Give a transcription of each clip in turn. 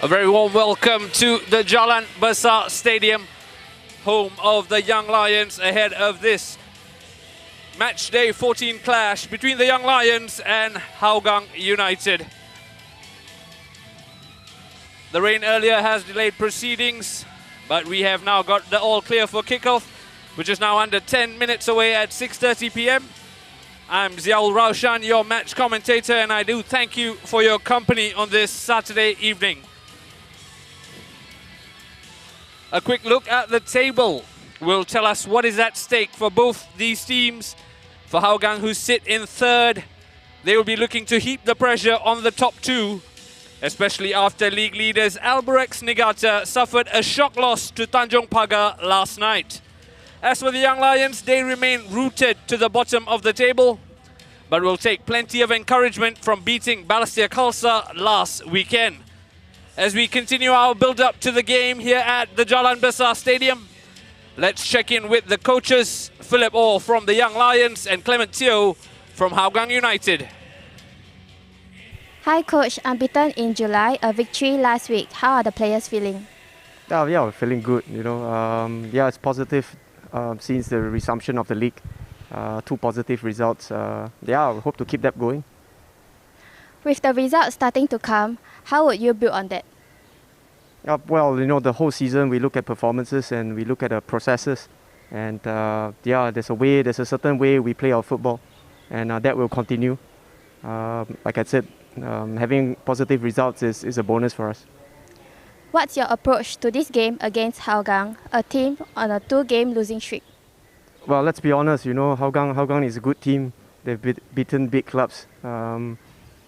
A very warm welcome to the Jalan Besar Stadium, home of the Young Lions, ahead of this match day 14 clash between the Young Lions and Hougang United. The rain earlier has delayed proceedings, but we have now got the all clear for kickoff, which is now under 10 minutes away at 6:30 p.m. I'm Ziaul Raushan, your match commentator, and I do thank you for your company on this Saturday evening. A quick look at the table will tell us what is at stake for both these teams. For Hougang, who sit in third, they will be looking to heap the pressure on the top two, especially after league leaders Albirex Niigata suffered a shock loss to Tanjong Pagar last night. As for the Young Lions, they remain rooted to the bottom of the table, but will take plenty of encouragement from beating Balestier Khalsa last weekend. As we continue our build-up to the game here at the Jalan Besar Stadium, let's check in with the coaches, Philip Orr from the Young Lions and Clement Teo from Hougang United. Hi Coach, unbeaten in July, a victory last week. How are the players feeling? Yeah, we're feeling good, yeah, it's positive since the resumption of the league. Two positive results. Yeah, we hope to keep that going. With the results starting to come, how would you build on that? Well, the whole season we look at performances and we look at the processes, and yeah, there's a certain way we play our football, and that will continue. Like I said, having positive results is a bonus for us. What's your approach to this game against Hougang, a team on a 2-game losing streak? Well, let's be honest, Hougang is a good team. They've beaten big clubs.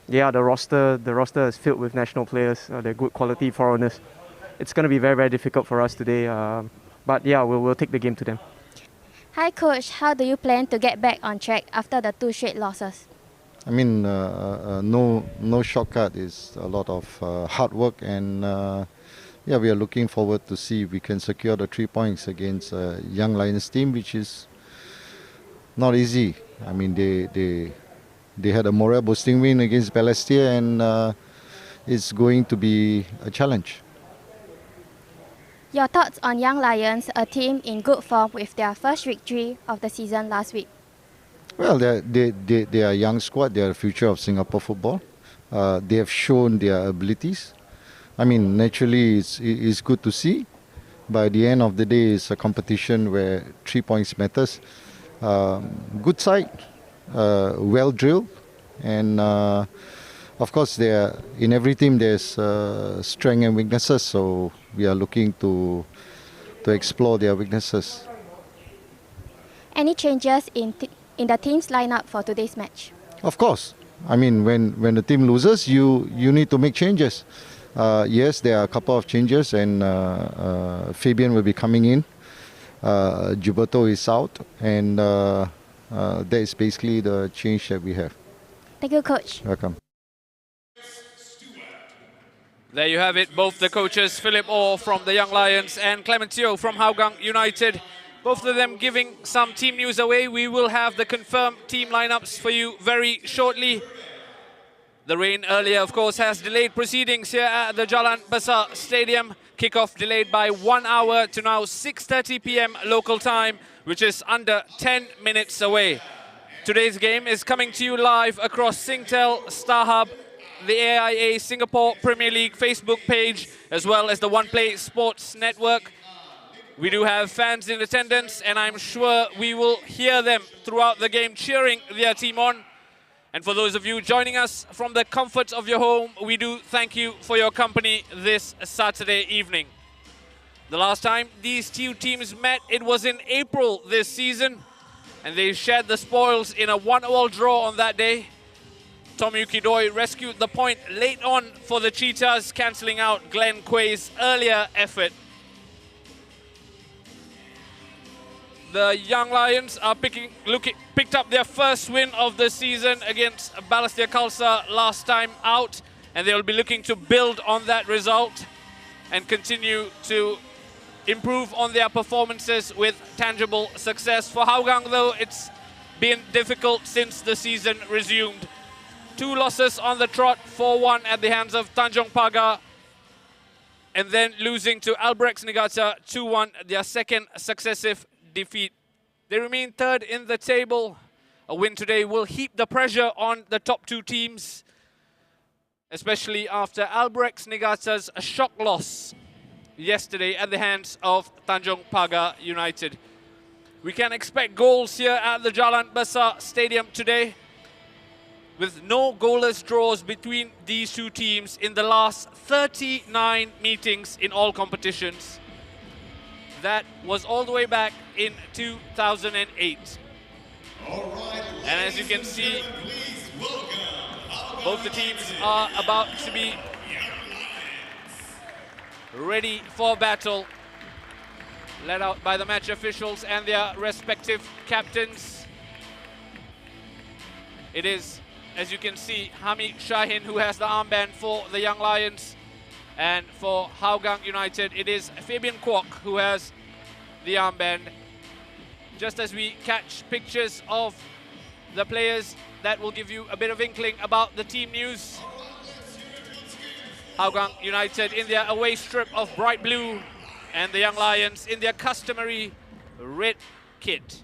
Yeah, the roster is filled with national players. They're good quality foreigners. It's going to be very, very difficult for us today. But yeah, we'll take the game to them. Hi Coach, how do you plan to get back on track after the 2 straight losses? I mean, no shortcut. It's a lot of hard work, and yeah, we are looking forward to see if we can secure the 3 points against Young Lions team, which is not easy. I mean, they had a morale boosting win against Balestier, and it's going to be a challenge. Your thoughts on Young Lions, a team in good form with their first victory of the season last week? Well, they are a young squad. They are the future of Singapore football. They have shown their abilities. I mean, naturally, it's good to see. By the end of the day, it's a competition where 3 points matters. Good side, well drilled, and of course, in every team there's strength and weaknesses. So we are looking to explore their weaknesses. Any changes in the team's lineup for today's match? Of course. I mean, when the team loses, you need to make changes. Yes, there are a couple of changes, and Fabian will be coming in. Gilberto is out, and that is basically the change that we have. Thank you, Coach. Welcome. There you have it, both the coaches, Philip Orr from the Young Lions and Clement Teo from Hougang United. Both of them giving some team news away. We will have the confirmed team lineups for you very shortly. The rain earlier, of course, has delayed proceedings here at the Jalan Besar Stadium. Kickoff delayed by 1 hour to now 6:30 p.m. local time, which is under 10 minutes away. Today's game is coming to you live across Singtel, StarHub, the AIA Singapore Premier League Facebook page, as well as the OnePlay Sports Network. We do have fans in attendance, and I'm sure we will hear them throughout the game cheering their team on. And for those of you joining us from the comfort of your home, we do thank you for your company this Saturday evening. The last time these two teams met, it was in April this season, and they shared the spoils in a 1-1 draw on that day. Tomyuki Doi rescued the point late on for the Cheetahs, cancelling out Glenn Quay's earlier effort. The Young Lions are picked up their first win of the season against Balestier Khalsa last time out, and they will be looking to build on that result and continue to improve on their performances with tangible success. For Hougang, though, it's been difficult since the season resumed. 2 losses on the trot, 4-1 at the hands of Tanjong Pagar, and then losing to Albrechts Niigata 2-1, their second successive defeat. They remain third in the table. A win today will heap the pressure on the top two teams, especially after Albrechts Niigata's shock loss yesterday at the hands of Tanjung Pagar United. We can expect goals here at the Jalan Besar Stadium today, with no goalless draws between these two teams in the last 39 meetings in all competitions. That was all the way back in 2008. And as you can see, both the teams are about to be ready for battle, led out by the match officials and their respective captains. It is, as you can see, Hami Shahin who has the armband for the Young Lions, and for Hougang United it is Fabian Kwok who has the armband. Just as we catch pictures of the players, that will give you a bit of inkling about the team news. Hougang United in their away strip of bright blue, and the Young Lions in their customary red kit.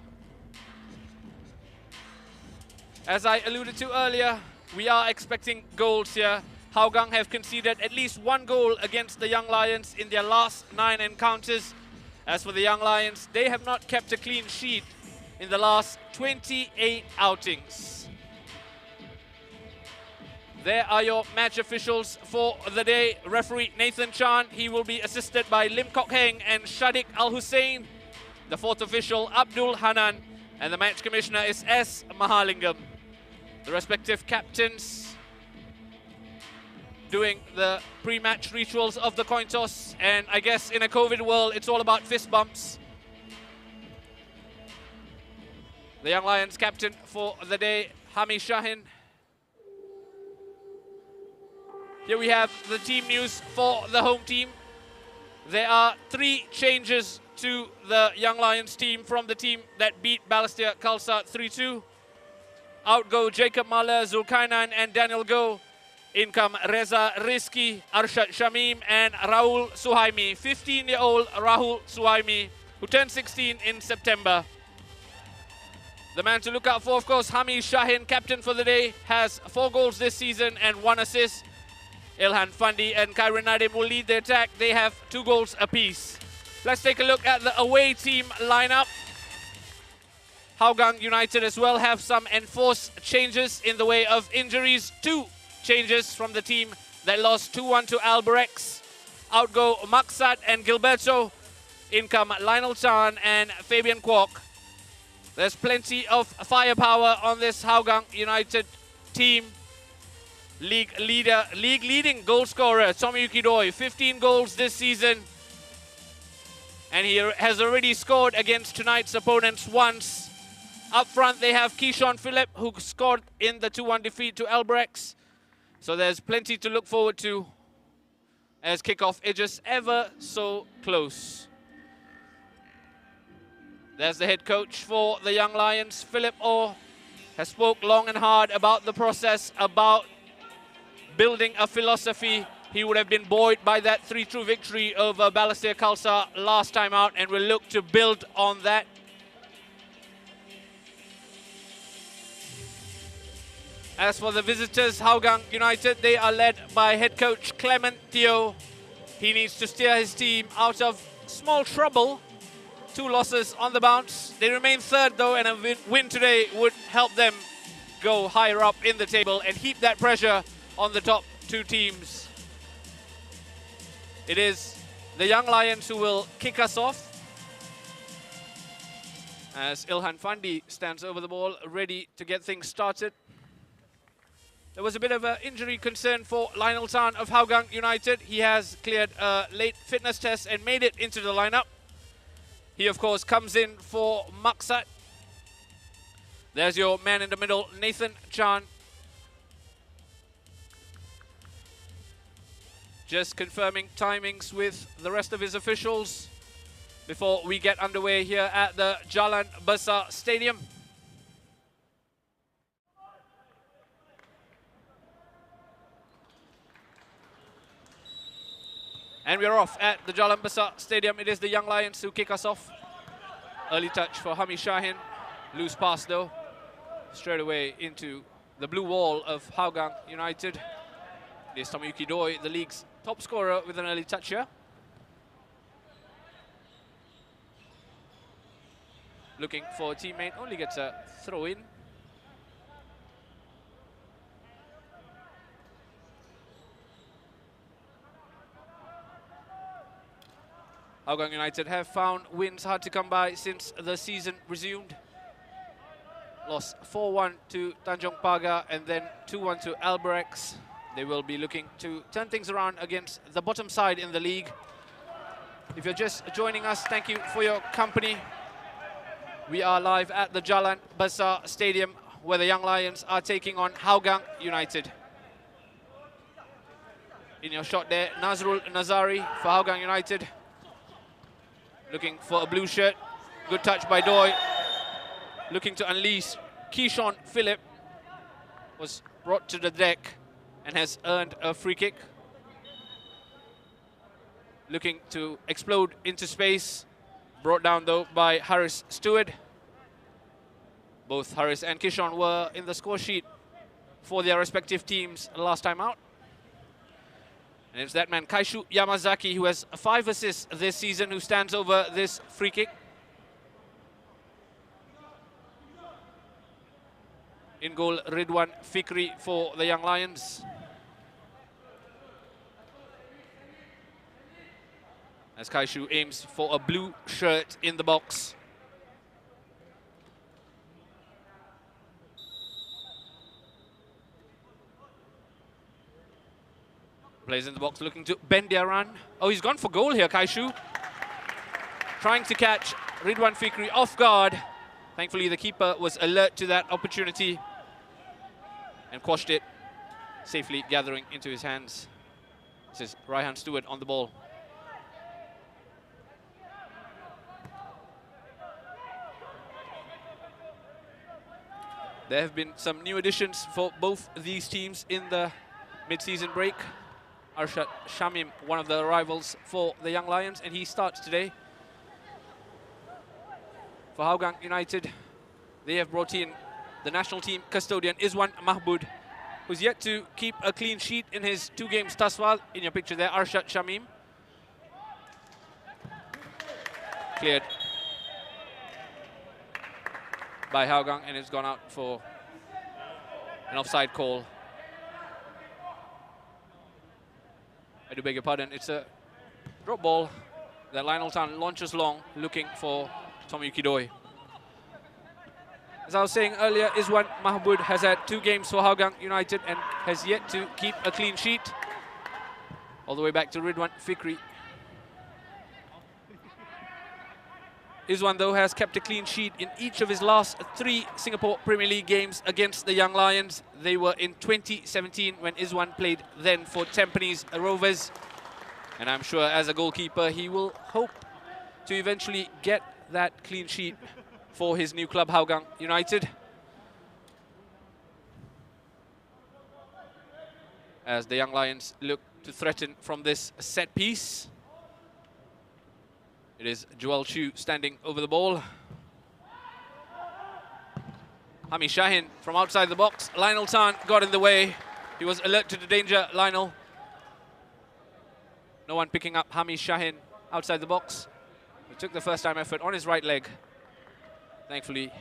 As I alluded to earlier, we are expecting goals here. Hougang have conceded at least one goal against the Young Lions in their last 9 encounters. As for the Young Lions, they have not kept a clean sheet in the last 28 outings. There are your match officials for the day. Referee Nathan Chan, he will be assisted by Lim Kok Heng and Shadiq Al Hussein. The fourth official, Abdul Hanan, and the match commissioner is S. Mahalingam. The respective captains doing the pre-match rituals of the coin toss, and I guess in a COVID world it's all about fist bumps. The Young Lions captain for the day, Hami Shahin. Here we have the team news for the home team. There are 3 changes to the Young Lions team from the team that beat Balestier Khalsa 3-2. Out go Jacob Mahler, Zulkarnain and Daniel Goh. In come Reza Rizki, Arshad Shamim and Rahul Suhaimi. 15-year-old Rahul Suhaimi, who turned 16 in September. The man to look out for, of course, Hami Shahin, captain for the day, has 4 goals this season and 1 assist. Ilhan Fandi and Kairon Nadim will lead the attack. They have 2 goals apiece. Let's take a look at the away team lineup. Hougang United as well have some enforced changes in the way of injuries. 2 changes from the team that lost 2-1 to Albrechts. Out go Maksad and Gilberto. In come Lionel Chan and Fabian Kwok. There's plenty of firepower on this Hougang United team. League leading goal scorer Tomiyuki Doi, 15 goals this season. And he has already scored against tonight's opponents once. Up front they have Keyshawn Phillip, who scored in the 2-1 defeat to Albrechts. So there's plenty to look forward to as kickoff edges ever so close. There's the head coach for the Young Lions, Philip Orr, has spoke long and hard about the process, about building a philosophy. He would have been buoyed by that 3-2 victory over Balestier Khalsa last time out, and will look to build on that. As for the visitors, Hougang United, they are led by head coach Clement Theo. He needs to steer his team out of small trouble. 2 losses on the bounce. They remain third though, and a win today would help them go higher up in the table and heap that pressure on the top 2 teams. It is the Young Lions who will kick us off, as Ilhan Fandi stands over the ball, ready to get things started. There was a bit of an injury concern for Lionel Tan of Hougang United. He has cleared a late fitness test and made it into the lineup. He, of course, comes in for Maksat. There's your man in the middle, Nathan Chan. Just confirming timings with the rest of his officials before we get underway here at the Jalan Besar Stadium. And we're off at the Jalan Besar Stadium. It is the Young Lions who kick us off. Early touch for Hami Shahin. Loose pass though. Straight away into the blue wall of Hougang United. It is Tomoyuki Doi, the league's top scorer, with an early touch here. Looking for a teammate, only gets a throw in. Hougang United have found wins hard to come by since the season resumed. Lost 4-1 to Tanjong Pagar and then 2-1 to Albirex. They will be looking to turn things around against the bottom side in the league. If you're just joining us, thank you for your company. We are live at the Jalan Besar Stadium, where the Young Lions are taking on Hougang United. In your shot there, Nazrul Nazari for Hougang United. Looking for a blue shirt. Good touch by Doi. Looking to unleash. Keyshawn Phillip was brought to the deck and has earned a free kick. Looking to explode into space. Brought down though by Harris Stewart. Both Harris and Keyshawn were in the score sheet for their respective teams last time out. And it's that man, Kaishu Yamazaki, who has 5 assists this season, who stands over this free kick. In goal, Ridwan Fikri for the Young Lions. As Kaishu aims for a blue shirt in the box. Plays in the box, looking to bend their run. Oh, he's gone for goal here, Kaishu. Trying to catch Ridwan Fikri off guard. Thankfully, the keeper was alert to that opportunity and quashed it, safely gathering into his hands. This is Raihan Stewart on the ball. There have been some new additions for both these teams in the mid-season break. Arshad Shamim, one of the rivals for the Young Lions, and he starts today. For Hougang United, they have brought in the national team custodian Izwan Mahbud, who's yet to keep a clean sheet in his 2 games thus far. In your picture there, Arshad Shamim. Cleared by Hougang, and it's gone out for an offside call. I do beg your pardon, it's a drop ball that Lionel Tan launches long, looking for Tomoyuki Doi. As I was saying earlier, Izwan Mahbud has had 2 games for Hougang United and has yet to keep a clean sheet. All the way back to Ridwan Fikri. Izwan, though, has kept a clean sheet in each of his last 3 Singapore Premier League games against the Young Lions. They were in 2017 when Izwan played then for Tampines Rovers. And I'm sure as a goalkeeper, he will hope to eventually get that clean sheet for his new club, Hougang United. As the Young Lions look to threaten from this set piece. It is Joel Chu standing over the ball. Hami Shahin from outside the box. Lionel Tan got in the way. He was alert to the danger, Lionel. No one picking up Hami Shahin outside the box. He took the first time effort on his right leg. Thankfully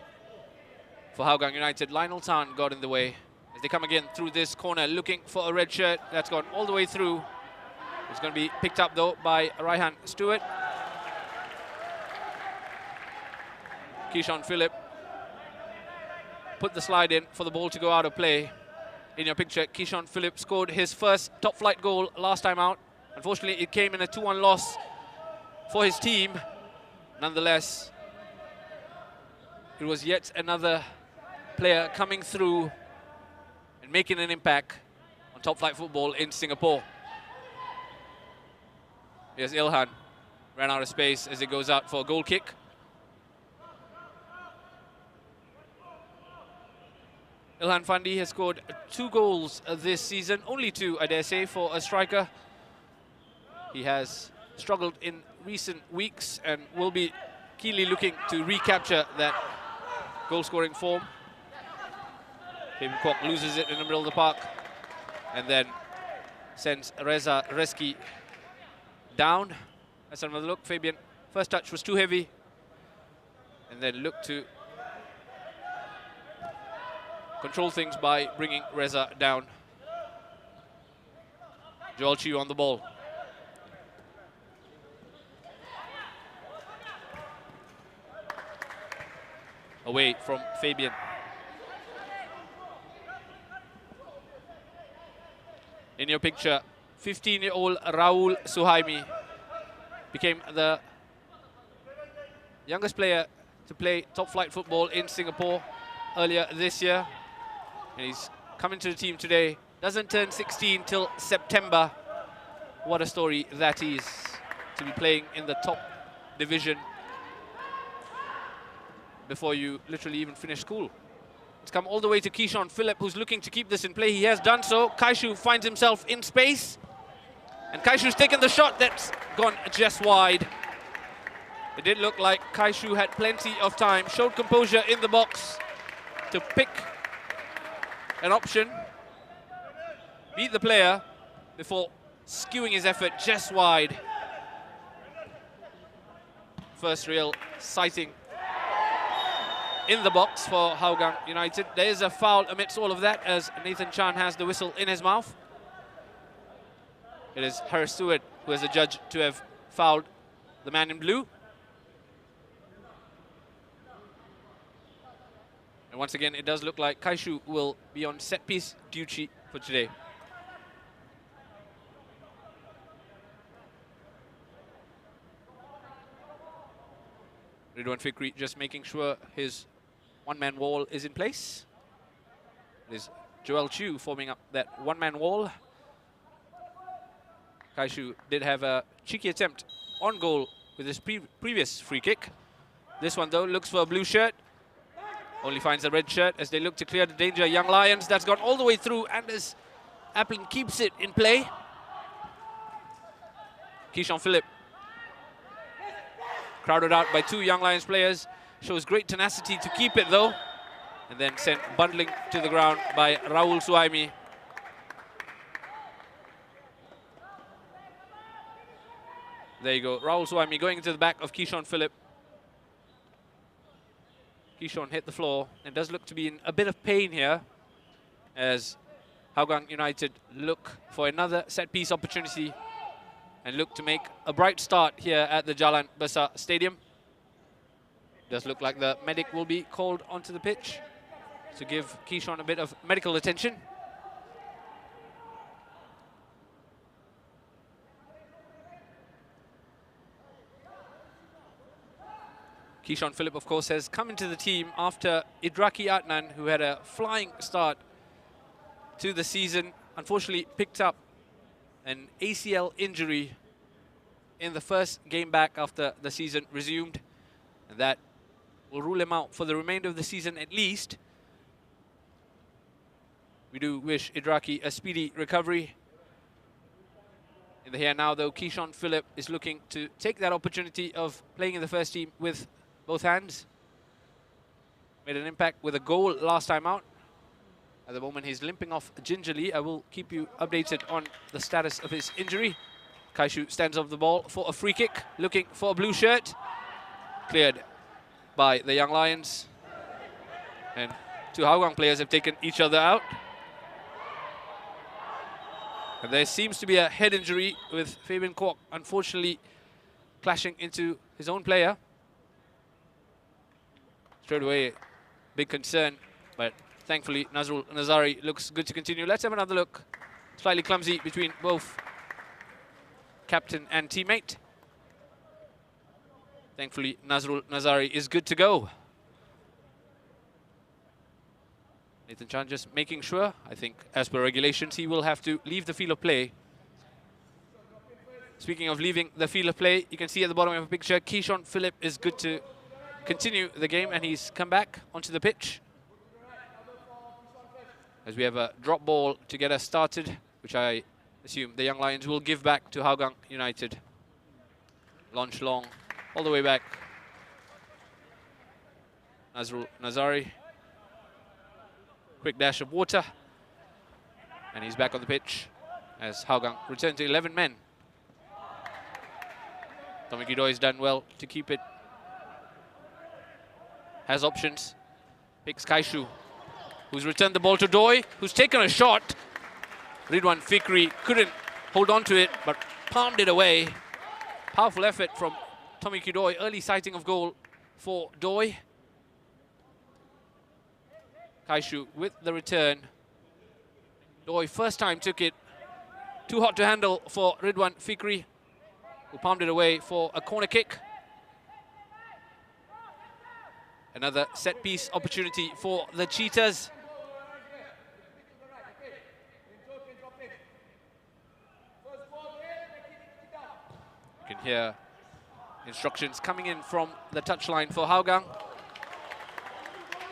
for Hougang United, Lionel Tan got in the way. As they come again through this corner, looking for a red shirt. That's gone all the way through. It's going to be picked up though by Raihan Stewart. Keyshawn Phillip put the slide in for the ball to go out of play. In your picture, Keyshawn Phillip scored his first top-flight goal last time out. Unfortunately, it came in a 2-1 loss for his team. Nonetheless, it was yet another player coming through and making an impact on top-flight football in Singapore. Here's Ilhan. Ran out of space as it goes out for a goal kick. Ilhan Fandi has scored 2 goals this season, only 2, I dare say, for a striker. He has struggled in recent weeks and will be keenly looking to recapture that goal-scoring form. Fabian Kwok loses it in the middle of the park and then sends Reza Reski down. Let's have another look. Fabian, first touch was too heavy, and then looked to control things by bringing Reza down. Joel Chiu on the ball. Away from Fabian. In your picture, 15-year-old Raul Suhaimi became the youngest player to play top-flight football in Singapore earlier this year. And he's coming to the team today. Doesn't turn 16 till September. What a story that is, to be playing in the top division before you literally even finish school. It's come all the way to Keyshawn Phillip, who's looking to keep this in play. He has done so. Kaishu finds himself in space. And Kaishu's taken the shot that's gone just wide. It did look like Kaishu had plenty of time, showed composure in the box to pick an option, beat the player before skewing his effort just wide. First real sighting in the box for Hougang United. There is a foul amidst all of that as Nathan Chan has the whistle in his mouth. It is Harris Stewart who is the judge to have fouled the man in blue. And once again, it does look like Kaishu will be on set-piece duty for today. Ridwan Fikri just making sure his one-man wall is in place. It is Joel Chiu forming up that one-man wall. Kaishu did have a cheeky attempt on goal with his previous free kick. This one, though, looks for a blue shirt. Only finds a red shirt as they look to clear the danger. Young Lions, that's gone all the way through, and as Applin keeps it in play. Keyshawn Phillip, crowded out by two Young Lions players, shows great tenacity to keep it, though, and then sent bundling to the ground by Raul Suhaimi. There you go, Raul Suhaimi going into the back of Keyshawn Phillip. Keyshawn hit the floor and does look to be in a bit of pain here as Hougang United look for another set-piece opportunity and look to make a bright start here at the Jalan Besar Stadium. Does look like the medic will be called onto the pitch to give Keyshawn a bit of medical attention. Keyshawn Phillip, of course, has come into the team after Idraki Adnan, who had a flying start to the season. Unfortunately, picked up an ACL injury in the first game back after the season resumed. And that will rule him out for the remainder of the season at least. We do wish Idraki a speedy recovery. In the here and now, though, Keyshawn Phillip is looking to take that opportunity of playing in the first team with both hands. Made an impact with a goal last time out. At the moment, he's limping off gingerly. I will keep you updated on the status of his injury. Kaishu stands off the ball for a free kick, looking for a blue shirt. Cleared by the Young Lions. And two Hougang players have taken each other out. And there seems to be a head injury with Fabian Kwok, unfortunately, clashing into his own player. Straight away, big concern, but thankfully Nazrul Nazari looks good to continue. Let's have another look. Slightly clumsy between both captain and teammate. Thankfully, Nazrul Nazari is good to go. Nathan Chan just making sure, I think, as per regulations, he will have to leave the field of play. Speaking of leaving the field of play, you can see at the bottom of the picture, Keyshawn Phillip is good to continue the game, and he's come back onto the pitch. As we have a drop ball to get us started, which I assume the Young Lions will give back to Hougang United. Launch long, all the way back. Nazrul Nazari. Quick dash of water. And he's back on the pitch as Hougang return to 11 men. Tommy Kidoy has done well to keep it. Has options. Picks Kaishu, who's returned the ball to Doi, who's taken a shot. Ridwan Fikri couldn't hold on to it, but palmed it away. Powerful effort from Tommy Kidoy. Early sighting of goal for Doi. Kaishu with the return. Doi first time took it. Too hot to handle for Ridwan Fikri, who palmed it away for a corner kick. Another set piece opportunity for the Cheetahs. You can hear instructions coming in from the touchline for Hougang.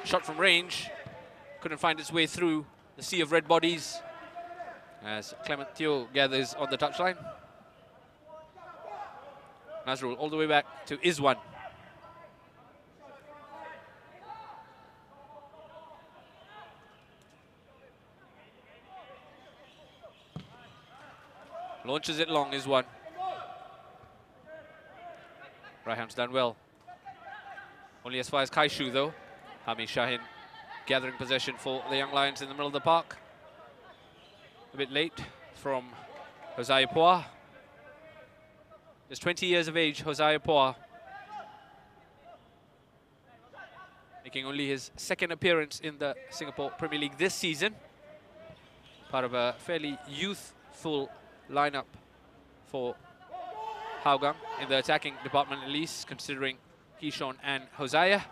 Shot from range. Couldn't find its way through the sea of red bodies as Clement Teo gathers on the touchline. Nazrul all the way back to Izwan. Launches it long, Izwan. Raihan's done well. Only as far as Kaishu though. Hami Shahin gathering possession for the Young Lions in the middle of the park. A bit late from Hosea Poa. Just 20 years of age, Hosea Poa. Making only his second appearance in the Singapore Premier League this season. Part of a fairly youthful lineup for Hougang in the attacking department, at least, considering Kishon and Hosea.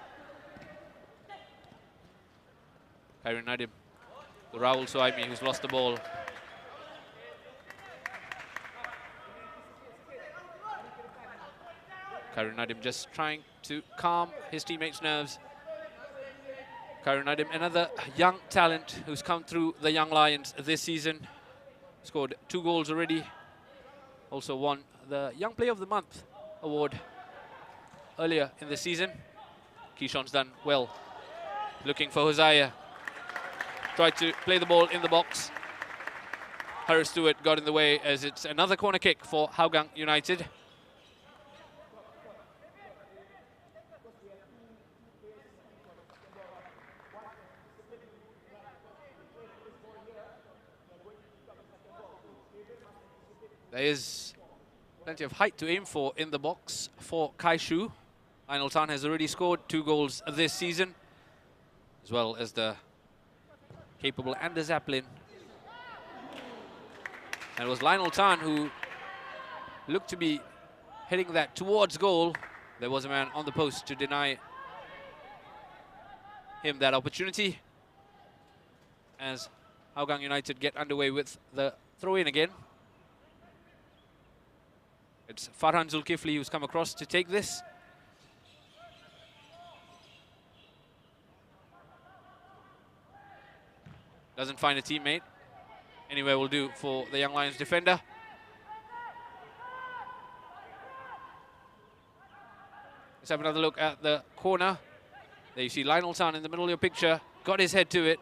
Kairin Nadim, the Rahul Suhaimi who's lost the ball. Kairin Nadim just trying to calm his teammates' nerves. Kairin Nadim, another young talent who's come through the Young Lions this season. Scored 2 goals already. Also won the Young Player of the Month award earlier in the season. Kishon's done well. Looking for Hosea. Tried to play the ball in the box. Harris Stewart got in the way as it's another corner kick for Hougang United. There is plenty of height to aim for in the box for Kaishu. Lionel Tan has already scored 2 goals this season, as well as the capable Anders Zaplin. And it was Lionel Tan who looked to be heading that towards goal. There was a man on the post to deny him that opportunity, as Hougang United get underway with the throw-in again. It's Farhan Zulkifli who's come across to take this. Doesn't find a teammate. Anywhere will do for the Young Lions defender. Let's have another look at the corner. There you see Lionel Tan in the middle of your picture. Got his head to it.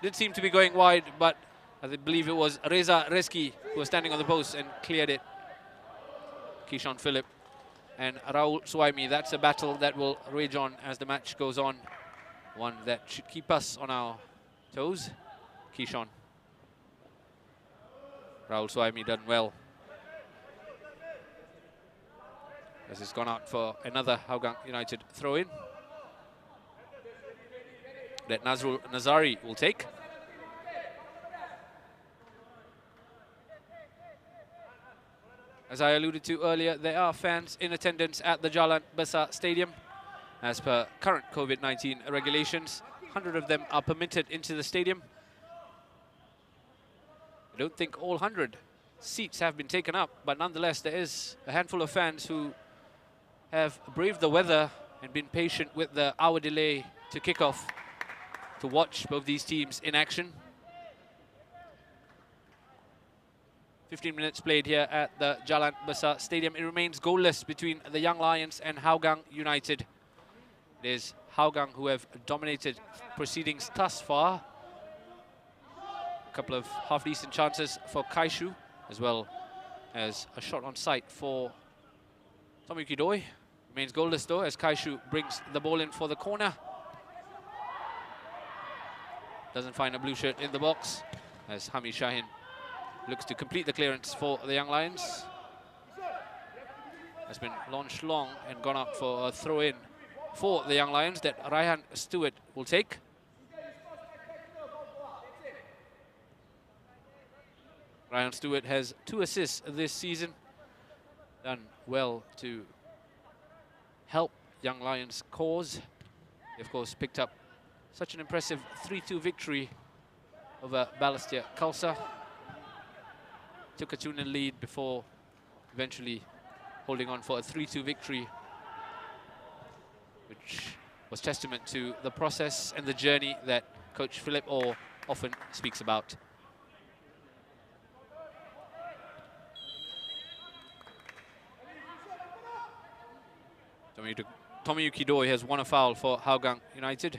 Did seem to be going wide, but I believe it was Reza Reski who was standing on the post and cleared it. Kishon Philip and Rahul Suhaimi. That's a battle that will rage on as the match goes on. One that should keep us on our toes. Kishon. Rahul Suhaimi done well, as it's gone out for another Hougang United throw-in that Nazrul Nazari will take. As I alluded to earlier, there are fans in attendance at the Jalan Besar Stadium. As per current COVID-19 regulations, 100 of them are permitted into the stadium. I don't think all 100 seats have been taken up, but nonetheless, there is a handful of fans who have braved the weather and been patient with the hour delay to kick off to watch both these teams in action. 15 minutes played here at the Jalan Besar Stadium. It remains goalless between the Young Lions and Hougang United. It is Hougang who have dominated proceedings thus far. A couple of half-decent chances for Kaishu, as well as a shot on sight for Tomoyuki Doi. Remains goalless though, as Kaishu brings the ball in for the corner. Doesn't find a blue shirt in the box, as Hami Shahin looks to complete the clearance for the Young Lions. Has been launched long and gone up for a throw-in for the Young Lions that Raihan Stewart will take. Raihan Stewart has 2 assists this season. Done well to help Young Lions' cause. He, of course, picked up such an impressive 3-2 victory over Balestier Khalsa. Took a 2-0 lead before eventually holding on for a 3-2 victory, which was testament to the process and the journey that Coach Philip Orr often speaks about. Tomoyuki Doi has won a foul for Hougang United.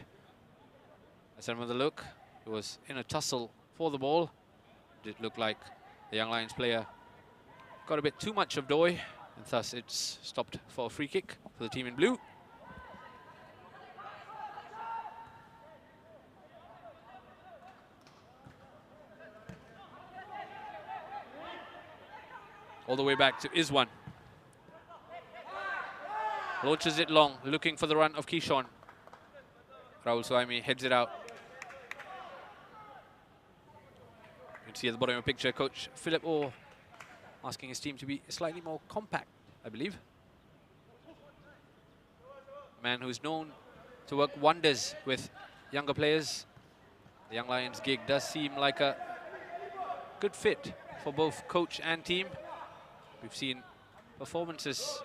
Let's have another look. He was in a tussle for the ball. It looked like the Young Lions player got a bit too much of Doi, and thus it's stopped for a free kick for the team in blue. All the way back to Izwan. Launches it long, looking for the run of Kishon. Raul Suhaimi heads it out. You can see at the bottom of the picture, Coach Philip Orr asking his team to be slightly more compact, I believe. A man who's known to work wonders with younger players. The Young Lions gig does seem like a good fit for both coach and team. We've seen performances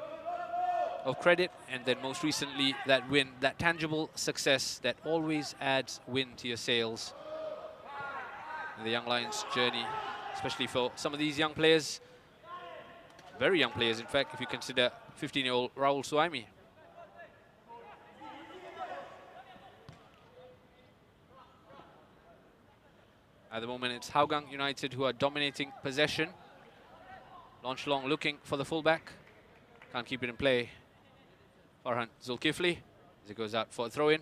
of credit, and then most recently that win, that tangible success that always adds wind to your sails. And the Young Lions journey, especially for some of these young players, very young players in fact, if you consider 15-year-old Raul Suhaimi. At the moment it's Hougang United who are dominating possession. Launch long looking for the fullback. Can't keep it in play. Farhan Zulkifli as it goes out for a throw-in.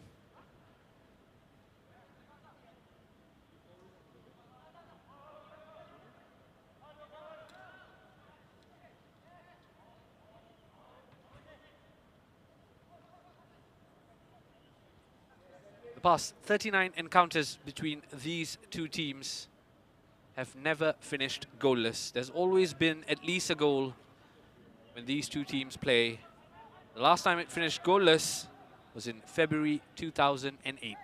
The past 39 encounters between these two teams have never finished goalless. There's always been at least a goal when these two teams play. The last time it finished goalless was in February 2008.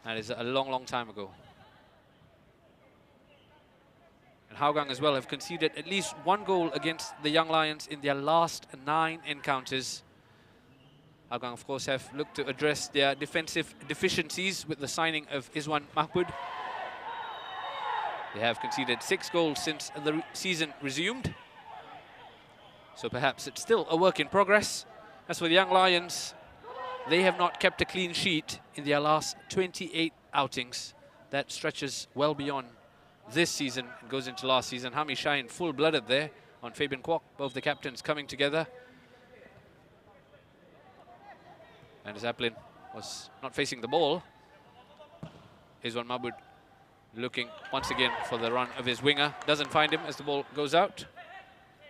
That is a long, long time ago. And Hougang as well have conceded at least 1 goal against the Young Lions in their last 9 encounters. Hougang, of course, have looked to address their defensive deficiencies with the signing of Izwan Mahmud. They have conceded 6 goals since the season resumed. So perhaps it's still a work in progress. As for the Young Lions, they have not kept a clean sheet in their last 28 outings. That stretches well beyond this season and goes into last season. Hami Shahin full-blooded there on Fabian Kwok, both the captains coming together. And Zaplin was not facing the ball. Izwan Mahmud looking once again for the run of his winger. Doesn't find him as the ball goes out.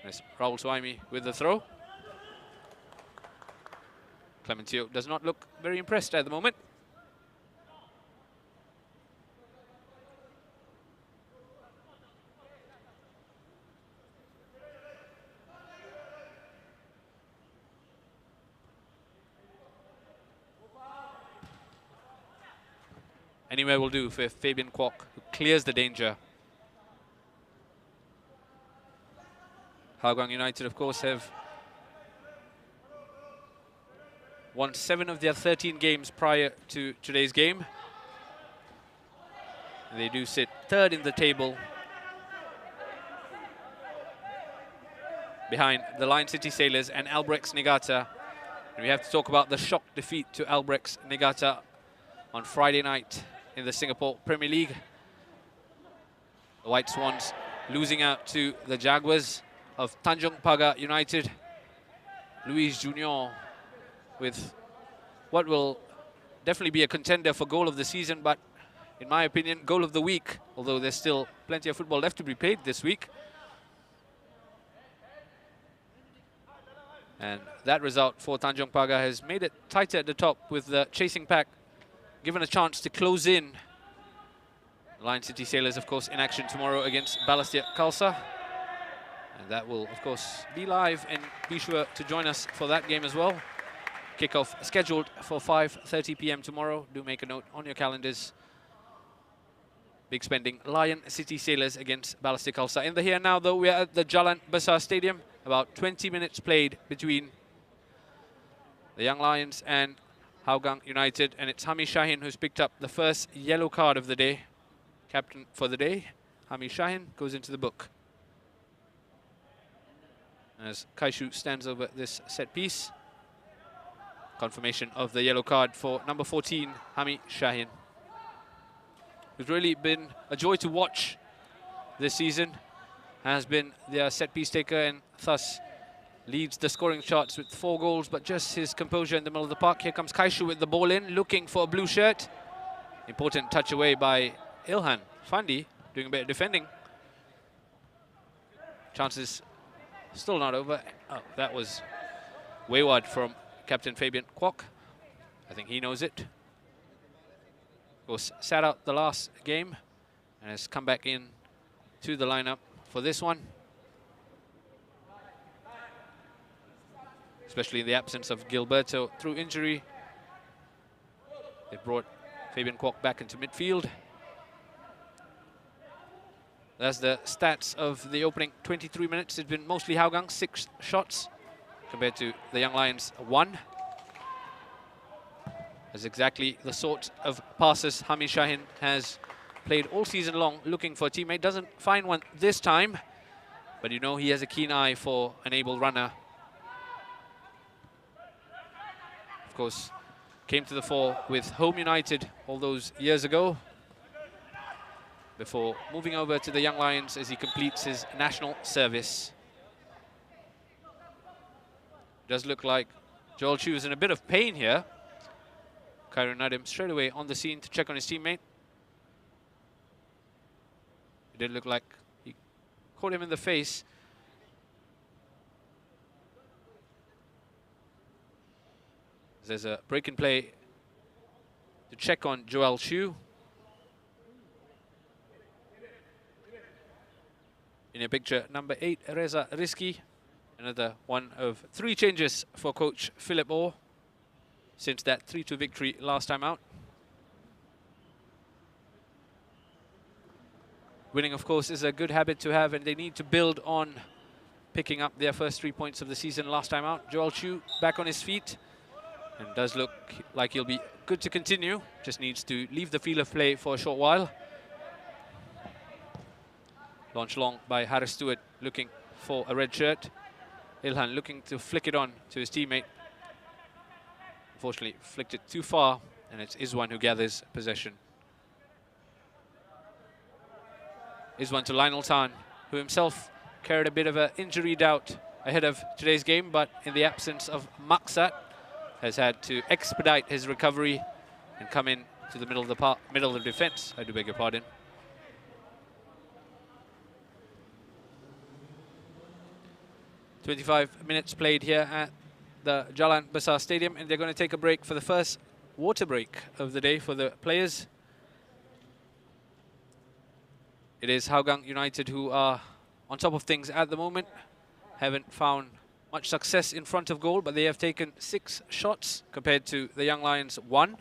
There's Raul Suhaimi with the throw. Clementio does not look very impressed at the moment. Anywhere will do for Fabian Kwok, who clears the danger. Hougang United, of course, have won 7 of their 13 games prior to today's game. They do sit 3rd in the table. behind the Lion City Sailors and Albrechts Niigata. And we have to talk about the shock defeat to Albrechts Niigata on Friday night in the Singapore Premier League. The White Swans losing out to the Jaguars of Tanjong Pagar United. Luis Junior with what will definitely be a contender for goal of the season, but in my opinion, goal of the week, although there's still plenty of football left to be played this week. And that result for Tanjong Pagar has made it tighter at the top, with the chasing pack given a chance to close in. Lion City Sailors, of course, in action tomorrow against Balestier Khalsa. And that will, of course, be live, and be sure to join us for that game as well. Kickoff scheduled for 5:30 p.m. tomorrow. Do make a note on your calendars. Big spending, Lion City Sailors against Balestier Khalsa. In the here and now, though, we are at the Jalan Besar Stadium. About 20 minutes played between the Young Lions and Hougang United. And it's Hami Shahin who's picked up the first yellow card of the day. Captain for the day, Hami Shahin, goes into the book as Kaishu stands over this set piece. Confirmation of the yellow card for number 14, Hami Shahin. It's really been a joy to watch this season. Has been their set piece taker and thus leads the scoring charts with 4 goals, but just his composure in the middle of the park. Here comes Kaishu with the ball in, looking for a blue shirt. Important touch away by Ilhan Fandi, doing a bit of defending. Chances still not over. Oh, that was wayward from Captain Fabian Kwok. I think he knows it. Of course, sat out the last game and has come back in to the lineup for this one. Especially in the absence of Gilberto through injury. They brought Fabian Kwok back into midfield. That's the stats of the opening 23 minutes. It's been mostly Hougang, 6 shots, compared to the Young Lions, 1. That's exactly the sort of passes Hami Shahin has played all season long, looking for a teammate. Doesn't find one this time, but you know he has a keen eye for an able runner. Of course, came to the fore with Home United all those years ago, before moving over to the Young Lions as he completes his national service. Does look like Joel Chu is in a bit of pain here. Khairul Nadim straight away on the scene to check on his teammate. It did look like he caught him in the face. There's a break in play to check on Joel Chu. In your picture, number 8, Reza Rizki. Another one of 3 changes for coach Philip Orr since that 3-2 victory last time out. Winning, of course, is a good habit to have, and they need to build on picking up their first 3 points of the season last time out. Joel Chu back on his feet and does look like he'll be good to continue. Just needs to leave the field of play for a short while. Launch long by Harris Stewart, looking for a red shirt. Ilhan looking to flick it on to his teammate. Unfortunately, flicked it too far, and it's Izwan who gathers possession. Izwan to Lionel Tan, who himself carried a bit of an injury doubt ahead of today's game, but in the absence of Maksat, has had to expedite his recovery and come in to the middle of the defense. I do beg your pardon. "25 minutes played here at the Jalan Besar Stadium, and they're going to take a break for the first water break of the day for the players. It is Hougang United who are on top of things at the moment. Haven't found much success in front of goal, but they have taken 6 shots compared to the Young Lions 1.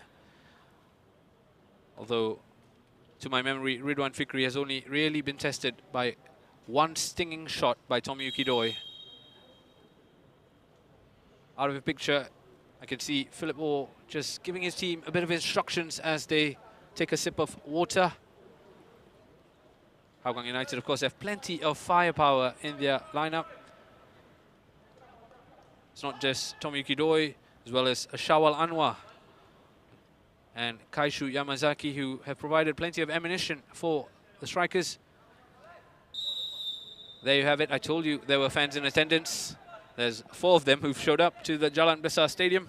Although, to my memory, Ridwan Fikri has only really been tested by 1 stinging shot by Tomiyuki Doi. Out of the picture, I can see Philip Orr just giving his team a bit of instructions as they take a sip of water. Hougang United, of course, have plenty of firepower in their lineup. not just Tomiyuki Doi, as well as Shawal Anwar and Kaishu Yamazaki, who have provided plenty of ammunition for the strikers. There you have it. I told you there were fans in attendance. There's 4 of them who've showed up to the Jalan Besar Stadium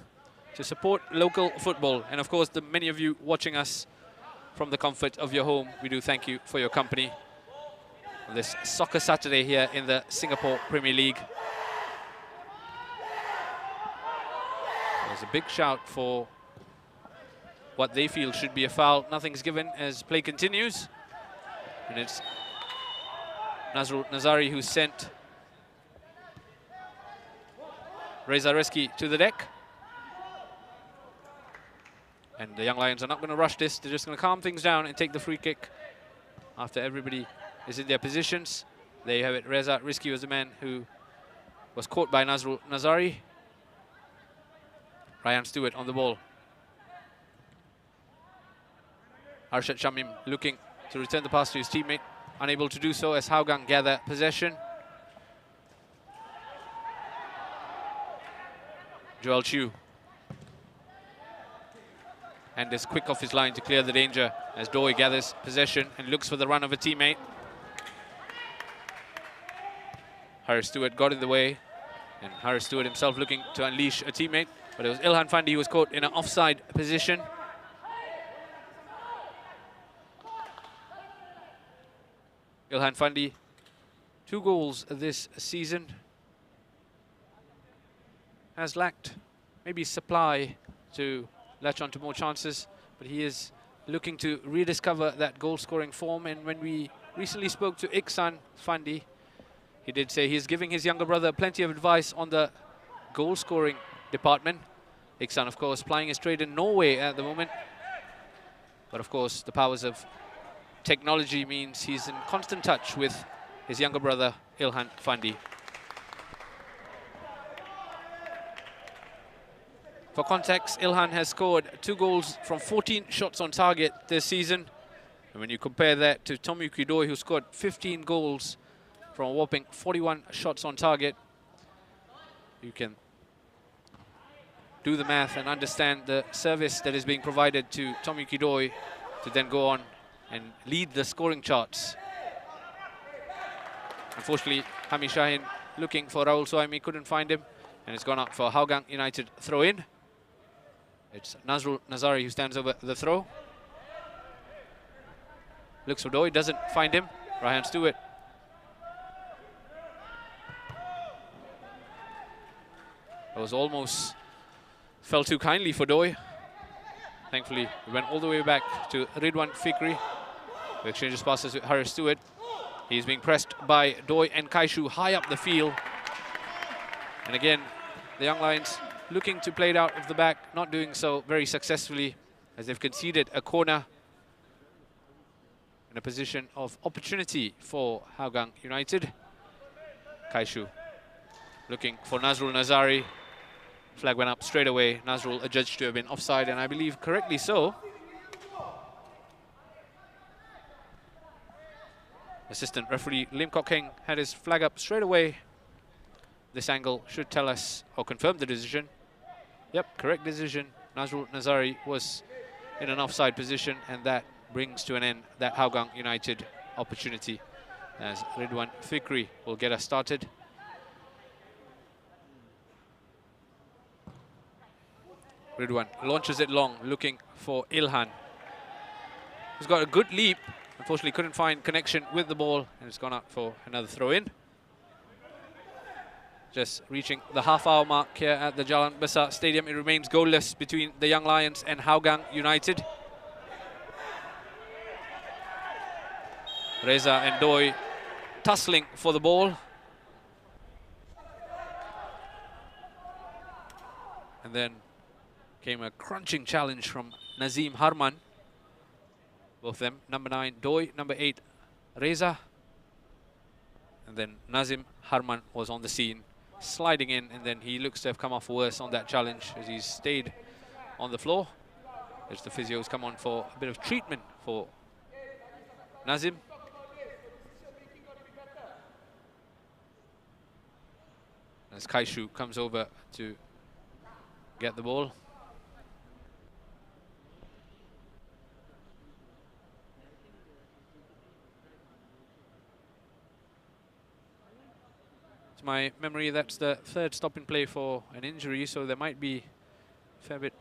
to support local football. And of course, the many of you watching us from the comfort of your home, we do thank you for your company on this Soccer Saturday here in the Singapore Premier League. There's a big shout for what they feel should be a foul. Nothing's given as play continues. And it's Nazrul Nazari who sent Reza Reski to the deck. And the Young Lions are not going to rush this. They're just going to calm things down and take the free kick after everybody is in their positions. There you have it. Reza Reski was the man who was caught by Nazrul Nazari. Ryan Stewart on the ball. Arshad Shamim looking to return the pass to his teammate. Unable to do so as Hougang gather possession. Joel Chu. And is quick off his line to clear the danger as Doi gathers possession and looks for the run of a teammate. Harris Stewart got in the way, and Harris Stewart himself looking to unleash a teammate, but it was Ilhan Fandi who was caught in an offside position. Ilhan Fandi, 2 goals this season. Has lacked maybe supply to latch on to more chances, but he is looking to rediscover that goal-scoring form. And when we recently spoke to Iksan Fandi, he did say he's giving his younger brother plenty of advice on the goal-scoring department. Iksan, of course, plying his trade in Norway at the moment. But of course, the powers of technology means he's in constant touch with his younger brother, Ilhan Fandi. For context, Ilhan has scored 2 goals from 14 shots on target this season. And when you compare that to Tomiyuki Doi, who scored 15 goals from a whopping 41 shots on target, you can do the math and understand the service that is being provided to Tomiyuki Doi to then go on and lead the scoring charts. Unfortunately, Hami Shahin looking for Raul Suhaimi, couldn't find him, and it's gone up for Hougang United throw-in. It's Nazrul Nazari who stands over the throw. Looks for Doi, doesn't find him. Ryan Stewart. It was almost fell too kindly for Doi. Thankfully, it went all the way back to Ridwan Fikri, who exchanges passes with Harris Stewart. He's being pressed by Doi and Kaishu high up the field. And again, the Young Lions looking to play it out of the back, not doing so very successfully as they've conceded a corner in a position of opportunity for Hougang United. Kaishu looking for Nazrul Nazari. Flag went up straight away. Nazrul adjudged to have been offside, and I believe correctly so. Assistant referee Lim Kok Heng had his flag up straight away. This angle should tell us or confirm the decision. Yep, correct decision. Nazrul Nazari was in an offside position, and that brings to an end that Hougang United opportunity as Ridwan Fikri will get us started. Ridwan launches it long, looking for Ilhan, who's got a good leap. Unfortunately, couldn't find connection with the ball, and it's gone out for another throw-in. Just reaching the half-hour mark here at the Jalan Besar Stadium. It remains goalless between the Young Lions and Hougang United. Reza and Doi tussling for the ball. And then came a crunching challenge from Nazim Harman. Both of them, number 9 Doi, number 8 Reza. And then Nazim Harman was on the scene, sliding in, and then he looks to have come off worse on that challenge as he's stayed on the floor. As the physios come on for a bit of treatment for Nazim. as Kaishu comes over to get the ball. To my memory, that's the third stop in play for an injury, so there might be a fair bit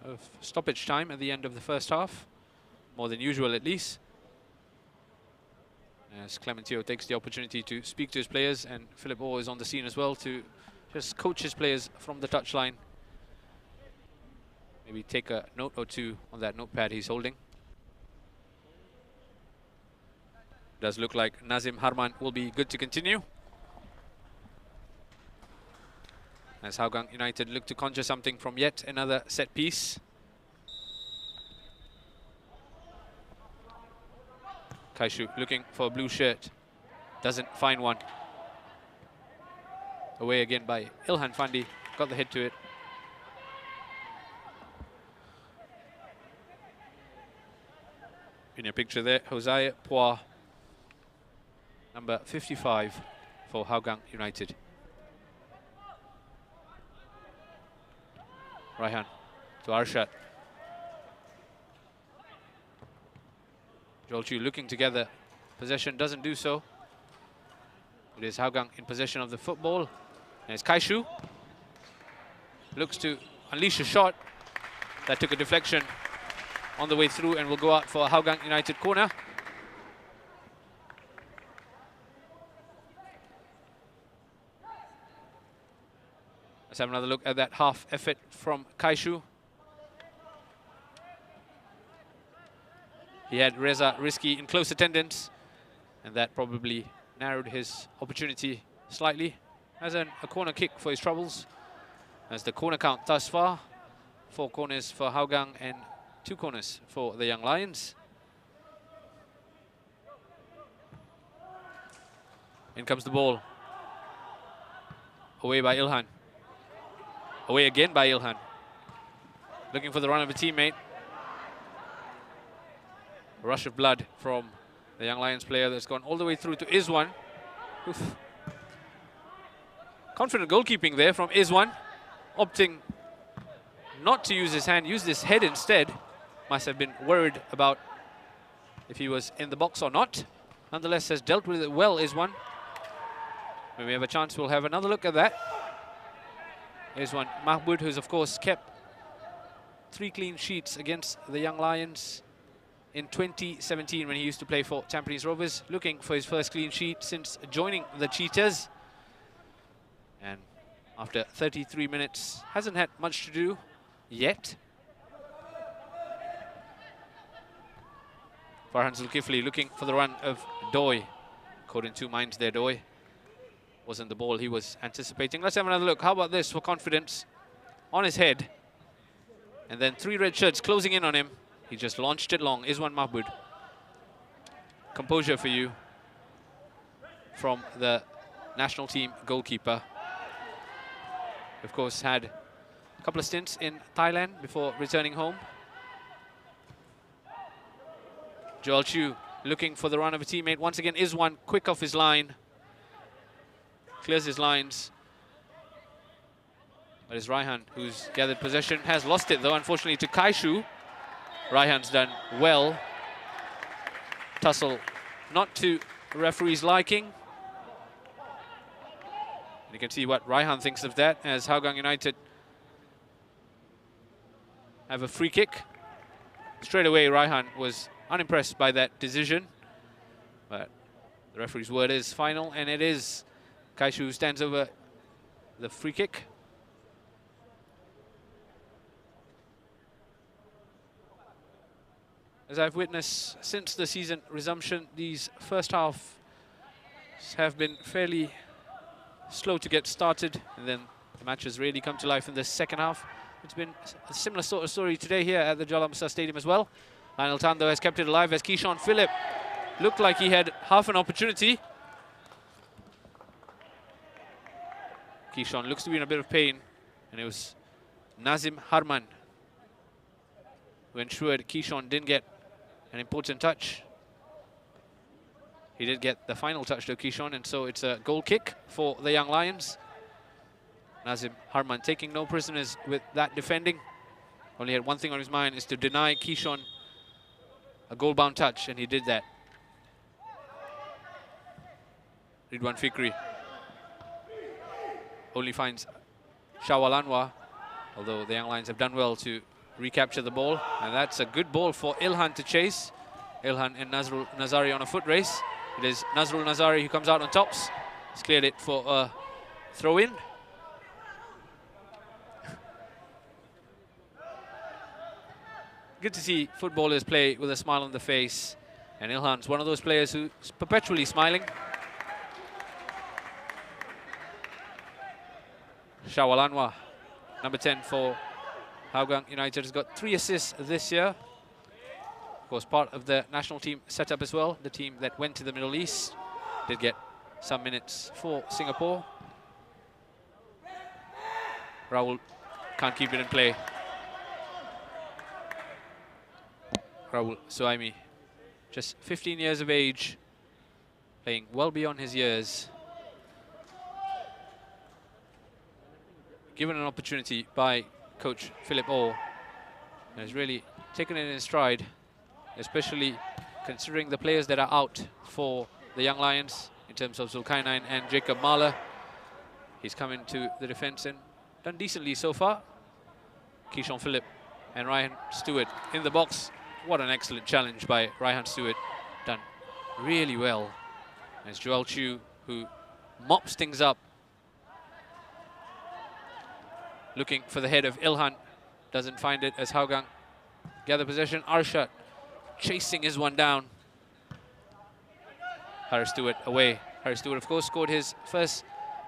of stoppage time at the end of the first half, more than usual at least. As Clementio takes the opportunity to speak to his players, and Philip Orr is on the scene as well to just coach his players from the touchline. Maybe take a note or two on that notepad he's holding. Does look like Nazim Harman will be good to continue, as Hougang United look to conjure something from yet another set piece. Kaishu looking for a blue shirt, doesn't find one. Away again by Ilhan Fandi, got the hit to it. In your picture there, Hosea Pua, number 55 for Hougang United. Raihan to Arshad. Joel Chu looking together. Possession doesn't do so. It is Hougang in possession of the football. And it's Kaishu. Looks to unleash a shot. That took a deflection on the way through and will go out for a Hougang United corner. Let's have another look at that half effort from Kaishu. He had Reza Rizki in close attendance, and that probably narrowed his opportunity slightly. As a corner kick for his troubles. As the corner count thus far, 4 corners for Hougang and 2 corners for the Young Lions. In comes the ball. Away by Ilhan. Away again by Ilhan. Looking for the run of a teammate. A rush of blood from the Young Lions player that's gone all the way through to Izwan. Oof. Confident goalkeeping there from Izwan, opting not to use his hand, use his head instead. Must have been worried about if he was in the box or not. Nonetheless, has dealt with it well, Izwan. When we have a chance, we'll have another look at that. Izwan Mahmoud, who's of course kept 3 clean sheets against the Young Lions in 2017 when he used to play for Tampines Rovers, looking for his first clean sheet since joining the Cheetahs. And after 33 minutes, hasn't had much to do yet. Farhan Zulkifli looking for the run of Doi. Caught in 2 minds there, Doi. Wasn't the ball he was anticipating. Let's have another look. How about this for confidence? On his head. And then 3 red shirts closing in on him. He just launched it long. Izwan Mahmoud. Composure for you from the national team goalkeeper. Of course, had a couple of stints in Thailand before returning home. Joel Chu looking for the run of a teammate. Once again, Izwan quick off his line. Clears his lines. But it's Raihan who's gathered possession. Has lost it though, unfortunately, to Kaishu. Raihan's done well. Tussle not to referee's liking. And you can see what Raihan thinks of that, as Hougang United have a free kick. Straight away, Raihan was unimpressed by that decision. But the referee's word is final, and it is Kaishu who stands over the free kick. As I've witnessed since the season resumption, these first half have been fairly slow to get started, and then the matches really come to life in the second half. It's been a similar sort of story today here at the Jalan Besar Stadium as well. Lionel Tando has kept it alive as Keyshawn Phillip looked like he had half an opportunity. Keyshawn looks to be in a bit of pain, and it was Nazim Harman who ensured Keyshawn didn't get an important touch. He did get the final touch to Keyshawn, and so it's a goal kick for the Young Lions. Nazim Harman taking no prisoners with that defending. Only had one thing on his mind, is to deny Kishon a goal-bound touch, and he did that. Ridwan Fikri only finds Shawal Anwar, although the Young Lions have done well to recapture the ball. And that's a good ball for Ilhan to chase. Ilhan and Nazrul Nazari on a foot race. It is Nazrul Nazari who comes out on tops. He's cleared it for a throw-in. Good to see footballers play with a smile on the face. And Ilhan's one of those players who's perpetually smiling. Shawal Anwar, number 10 for Hougang United, has got 3 assists this year. Of course, part of the national team setup as well. The team that went to the Middle East did get some minutes for Singapore. Raul can't keep it in play. Raul Suaimi, just 15 years of age, playing well beyond his years. Given an opportunity by coach Philip Orr, and has really taken it in stride, especially considering the players that are out for the Young Lions in terms of Zulkarnain and Jacob Mahler. He's come into the defense and done decently so far. Keishon Phillip and Ryan Stewart in the box. What an excellent challenge by Ryan Stewart. Done really well. It's Joel Chu who mops things up. Looking for the head of Ilhan. Doesn't find it as Hougang gather possession. Arshad chasing his one down. Harry Stewart away. Harry Stewart, of course, scored his first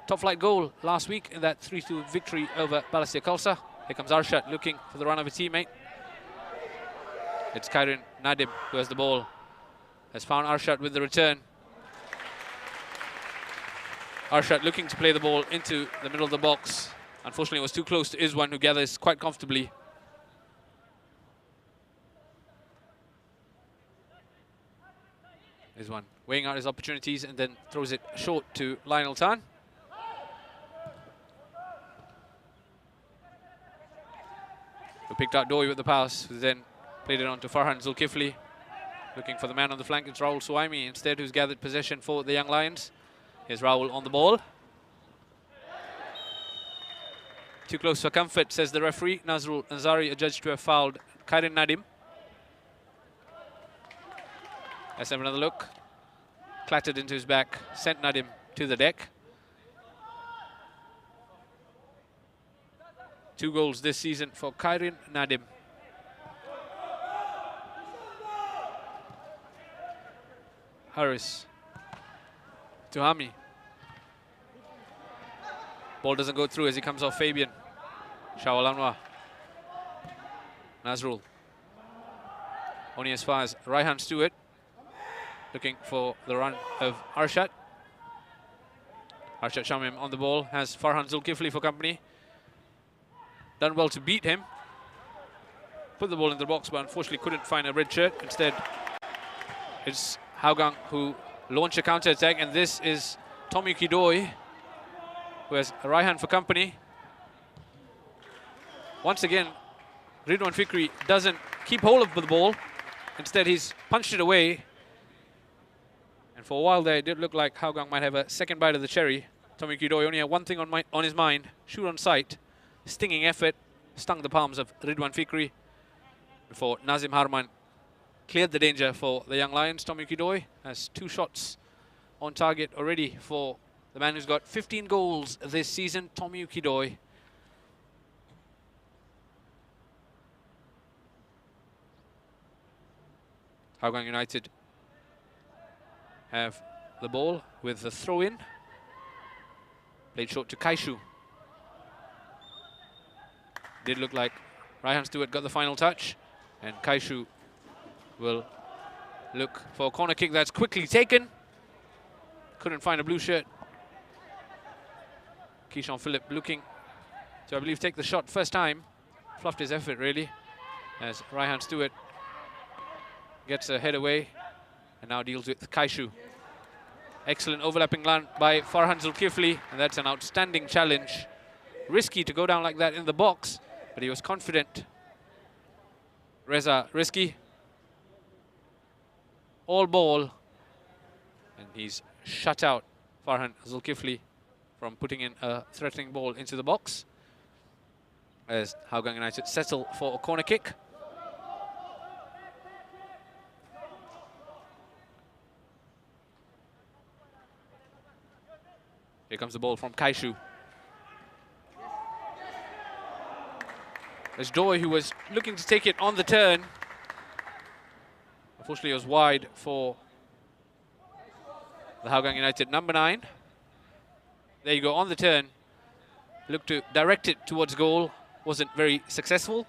top-flight goal last week in that 3-2 victory over Balestier Khalsa. Here comes Arshad looking for the run of a teammate. It's Kairin Nadim who has the ball. Has found Arshad with the return. Arshad looking to play the ball into the middle of the box. Unfortunately, it was too close to Izwan, who gathers quite comfortably. Izwan weighing out his opportunities and then throws it short to Lionel Tan. Who picked out Doi with the pass, who then played it on to Farhan Zulkifli. Looking for the man on the flank, it's Raul Suaimi instead, who's gathered possession for the Young Lions. Here's Raul on the ball. Too close for comfort, says the referee. Nazrul Nazari adjudged to have fouled Kairin Nadim. Let's have another look. Clattered into his back, sent Nadim to the deck. 2 goals this season for Kairin Nadim. Harris to Hami. Ball doesn't go through as he comes off Fabian. Shawal Anwar. Nazrul. Only as far as Raihan Stewart. Looking for the run of Arshad. Arshad Shamim on the ball. Has Farhan Zulkifli for company. Done well to beat him. Put the ball in the box, but unfortunately couldn't find a red shirt. Instead, it's Hougang who launch a counter-attack, and this is Tommy Doi, who has Raihan for company. Once again, Ridwan Fikri doesn't keep hold of the ball. Instead, he's punched it away. And for a while there, it did look like Hougang might have a second bite of the cherry. Tommy Doi only had one thing on his mind: shoot on sight. Stinging effort stung the palms of Ridwan Fikri before Nazim Harman cleared the danger for the Young Lions. Tommy Doi has 2 shots on target already for the man who's got 15 goals this season, Tommy Doi. Hougang United have the ball with the throw-in. Played short to Kaishu. Did look like Raihan Stewart got the final touch, and Kaishu will look for a corner kick that's quickly taken. Couldn't find a blue shirt. Keishon Phillip looking to, I believe, take the shot first time. Fluffed his effort, really, as Raihan Stewart gets a head away and now deals with Kaishu. Excellent overlapping run by Farhan Zulkifli, and that's an outstanding challenge risky to go down like that in the box, but he was confident. Reza risky. All ball. And he's shut out Farhan Zulkifli from putting in a threatening ball into the box, as Hougang United settle for a corner kick. Here comes the ball from Kaishu. There's Doi, who was looking to take it on the turn. Unfortunately, it was wide for the Hougang United number 9. There you go, on the turn. Looked to direct it towards goal. Wasn't very successful.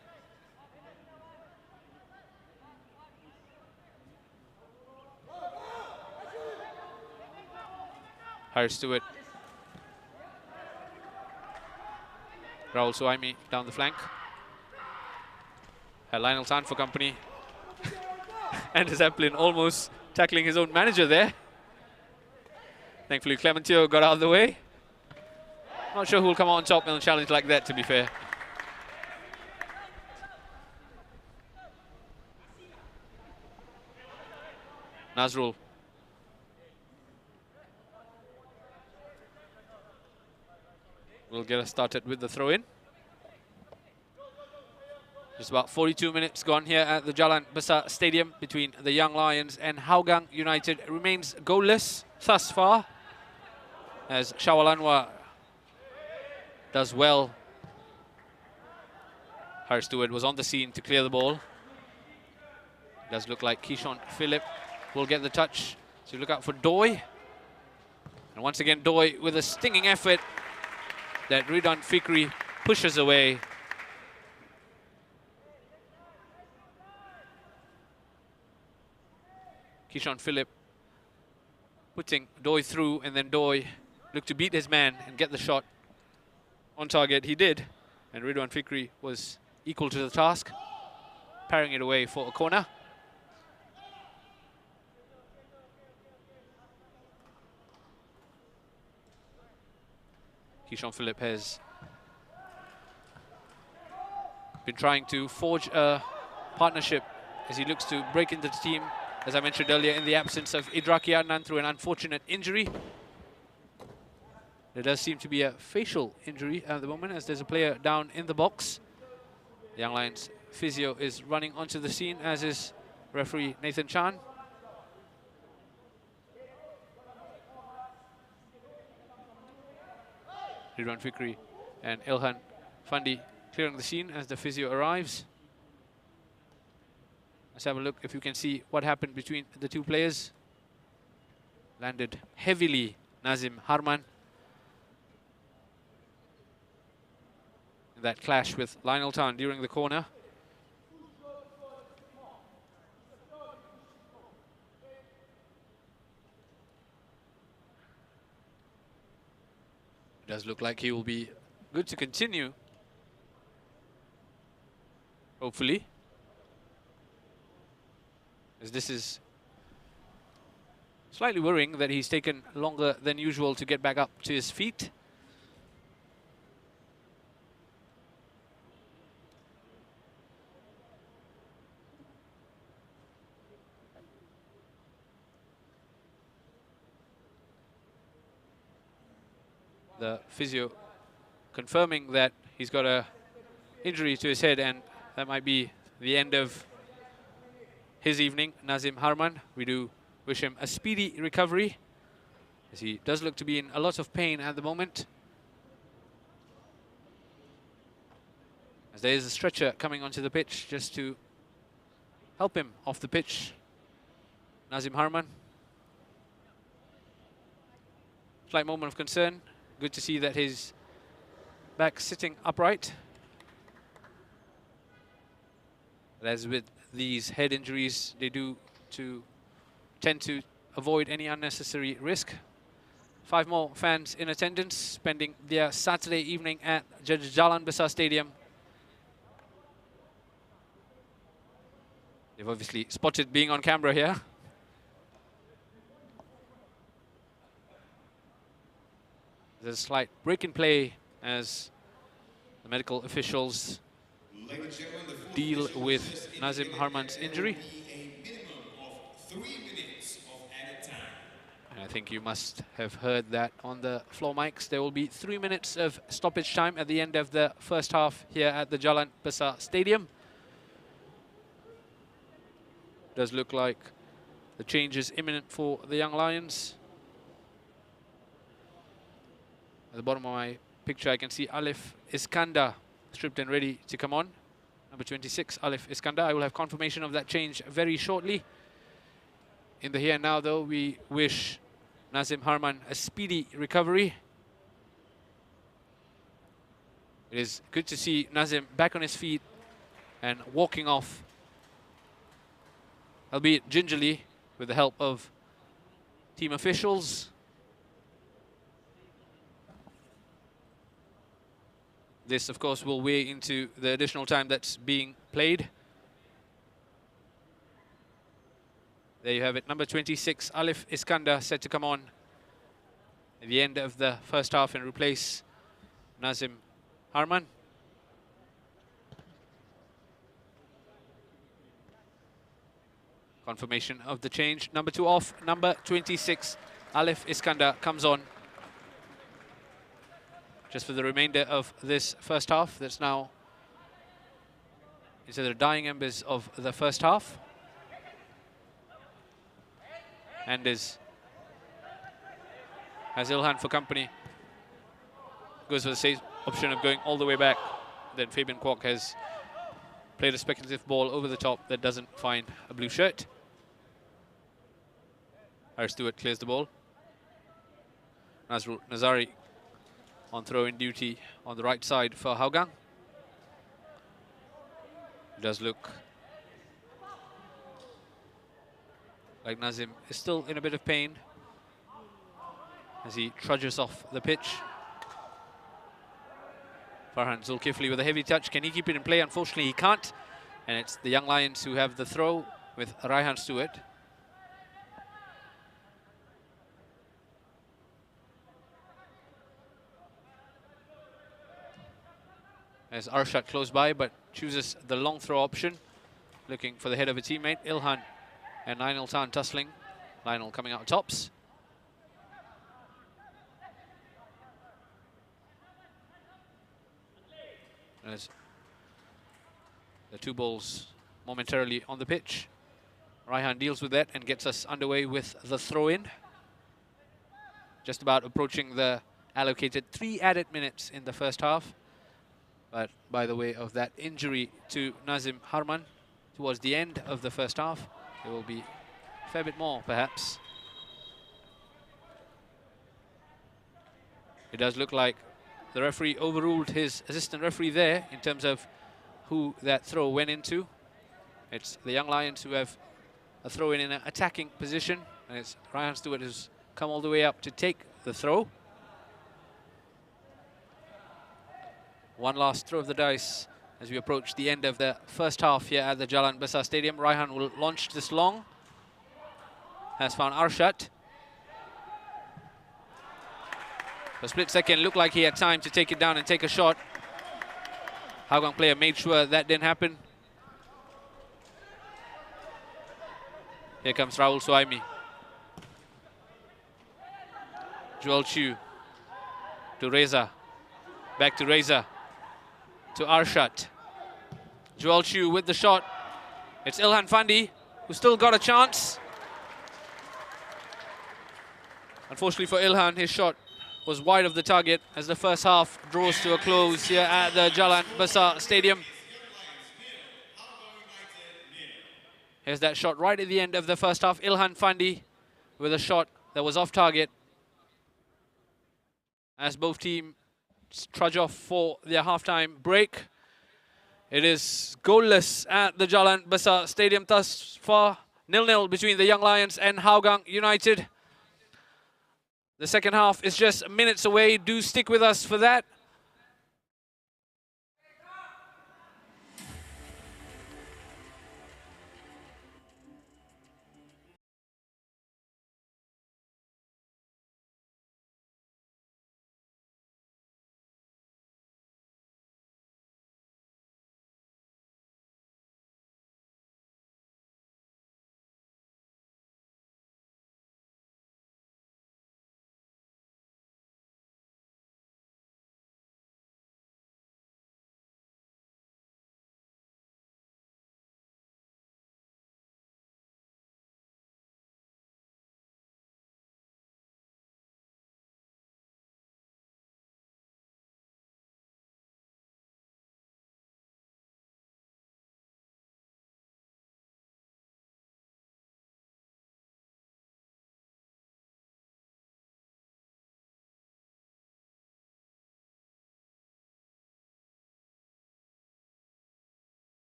Harris Stewart. Raul Suaimi down the flank. Lionel Tan for company. And Zeppelin almost tackling his own manager there. Thankfully, Clementio got out of the way. Not sure who will come out on top in a challenge like that, to be fair. Nazrul. Will get us started with the throw-in. Just about 42 minutes gone here at the Jalan Besar Stadium between the Young Lions and Hougang United. It remains goalless thus far, as Shawal Anwar does well. Harris Stewart was on the scene to clear the ball. It does look like Kishon Philip will get the touch, so look out for Doi. And once again, Doi with a stinging effort that Ridwan Fikri pushes away. Kishon Philip putting Doi through, and then Doi looked to beat his man and get the shot on target. He did, and Ridwan Fikri was equal to the task, parrying it away for a corner. Kishon Philip has been trying to forge a partnership as he looks to break into the team, as I mentioned earlier, in the absence of Idraki Adnan through an unfortunate injury. There does seem to be a facial injury at the moment, as there's a player down in the box. The Young Lions physio is running onto the scene, as is referee Nathan Chan. Ridwan Fikri and Ilhan Fandi clearing the scene as the physio arrives. Let's have a look if you can see what happened between the two players. Landed heavily, Nazim Harman. That clash with Lionel Tan during the corner. It does look like he will be good to continue, hopefully, as this is slightly worrying that he's taken longer than usual to get back up to his feet. The physio confirming that he's got a injury to his head, and that might be the end of his evening. Nazim Harman, we do wish him a speedy recovery, as he does look to be in a lot of pain at the moment. As there is a stretcher coming onto the pitch just to help him off the pitch. Nazim Harman. Slight moment of concern. Good to see that his back sitting upright. But as with these head injuries, they do tend to avoid any unnecessary risk. 5 more fans in attendance, spending their Saturday evening at Jalan Besar Stadium. They've obviously spotted being on camera here. There's a slight break in play as The medical officials deal with Nazim Harman's injury. And I think you must have heard that on the floor mics. There will be 3 minutes of stoppage time at the end of the first half here at the Jalan Besar Stadium. Does look like the change is imminent for the Young Lions. At the bottom of my picture, I can see Alif Iskandar stripped and ready to come on. Number 26, Alif Iskandar. I will have confirmation of that change very shortly. In the here and now, though, we wish Nazim Harman a speedy recovery. It is good to see Nazim back on his feet and walking off, albeit gingerly, with the help of team officials. This, of course, will weigh into the additional time that's being played. There you have it, number 26, Alif Iskandar, set to come on at the end of the first half and replace Nazim Harman. Confirmation of the change. Number 2 off, number 26, Alif Iskandar comes on. Just for the remainder of this first half, that's now into the dying embers of the first half. And has Ilhan for company. Goes for the safe option of going all the way back. Then Fabian Kwok has played a speculative ball over the top that doesn't find a blue shirt. Stewart clears the ball. Nazrul Nazari on throw-in duty on the right side for Hougang. It does look like Nazim is still in a bit of pain as he trudges off the pitch. Farhan Zulkifli with a heavy touch. Can he keep it in play? Unfortunately, he can't. And it's the Young Lions who have the throw with Raihan Stewart. As Arshad close by, but chooses the long throw option, looking for the head of a teammate. Ilhan and Lionel Tan tussling. Lionel coming out tops. As the two balls momentarily on the pitch, Raihan deals with that and gets us underway with the throw-in. Just about approaching the allocated 3 added minutes in the first half. But by the way of that injury to Nazim Harman towards the end of the first half, there will be a fair bit more, perhaps. It does look like the referee overruled his assistant referee there in terms of who that throw went into. It's the Young Lions who have a throw in an attacking position, and it's Raihan Stewart who's come all the way up to take the throw. One last throw of the dice as we approach the end of the first half here at the Jalan Besar Stadium. Raihan will launch this long. Has found Arshad. For a split second, looked like he had time to take it down and take a shot. Hougang player made sure that didn't happen. Here comes Rahul Suhaimi. Joel Chu to Reza. Back to Reza. To Arshad. Joel Chu with the shot. It's Ilhan Fandi, who still got a chance. Unfortunately for Ilhan, his shot was wide of the target as the first half draws to a close here at the Jalan Besar Stadium. Here's that shot right at the end of the first half. Ilhan Fandi with a shot that was off target. As both teams trudge off for their halftime break. It is goalless at the Jalan Besar Stadium thus far. 0-0 between the Young Lions and Hougang United. The second half is just minutes away. Do stick with us for that.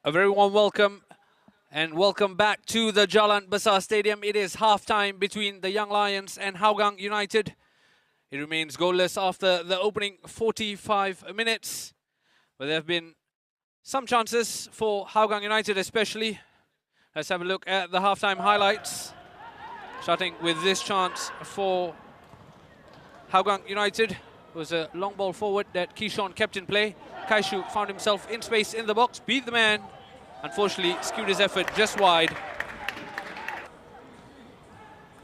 A very warm welcome and welcome back to the Jalan Besar Stadium. It is half-time between the Young Lions and Hougang United. It remains goalless after the opening 45 minutes, but there have been some chances for Hougang United especially. Let's have a look at the half-time highlights. Starting with this chance for Hougang United. It was a long ball forward that Kishon kept in play. Kaishu found himself in space in the box, beat the man. Unfortunately, skewed his effort just wide.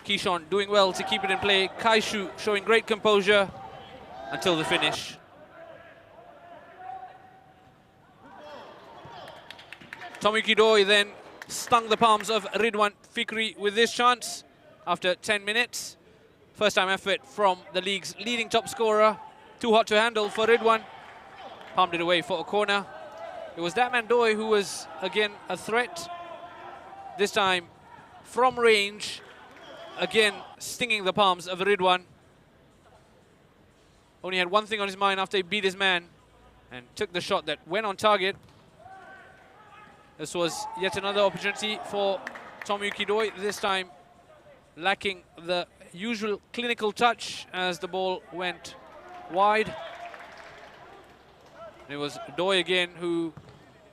Kishon doing well to keep it in play. Kaishu showing great composure until the finish. Tomiki Doi then stung the palms of Ridwan Fikri with this chance after 10 minutes. First time effort from the league's leading top scorer. Too hot to handle for Ridwan. Palmed it away for a corner. It was that man Doi who was again a threat. This time from range, again stinging the palms of Ridwan. Only had one thing on his mind after he beat his man and took the shot that went on target. This was yet another opportunity for Tomiyuki Doi, this time lacking the usual clinical touch as the ball went wide. It was Doi again who,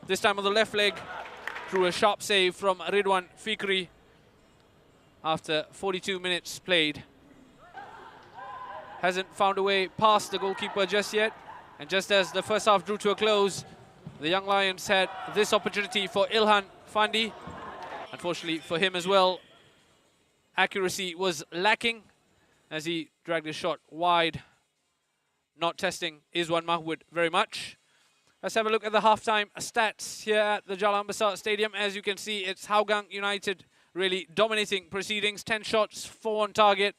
this time on the left leg, drew a sharp save from Ridwan Fikri after 42 minutes played. Hasn't found a way past the goalkeeper just yet. And just as the first half drew to a close, the Young Lions had this opportunity for Ilhan Fandi. Unfortunately for him as well, accuracy was lacking as he dragged his shot wide, not testing Izwan Mahmood very much. Let's have a look at the halftime stats here at the Jalan Besar Stadium. As you can see, it's Hougang United really dominating proceedings. 10 shots, 4 on target,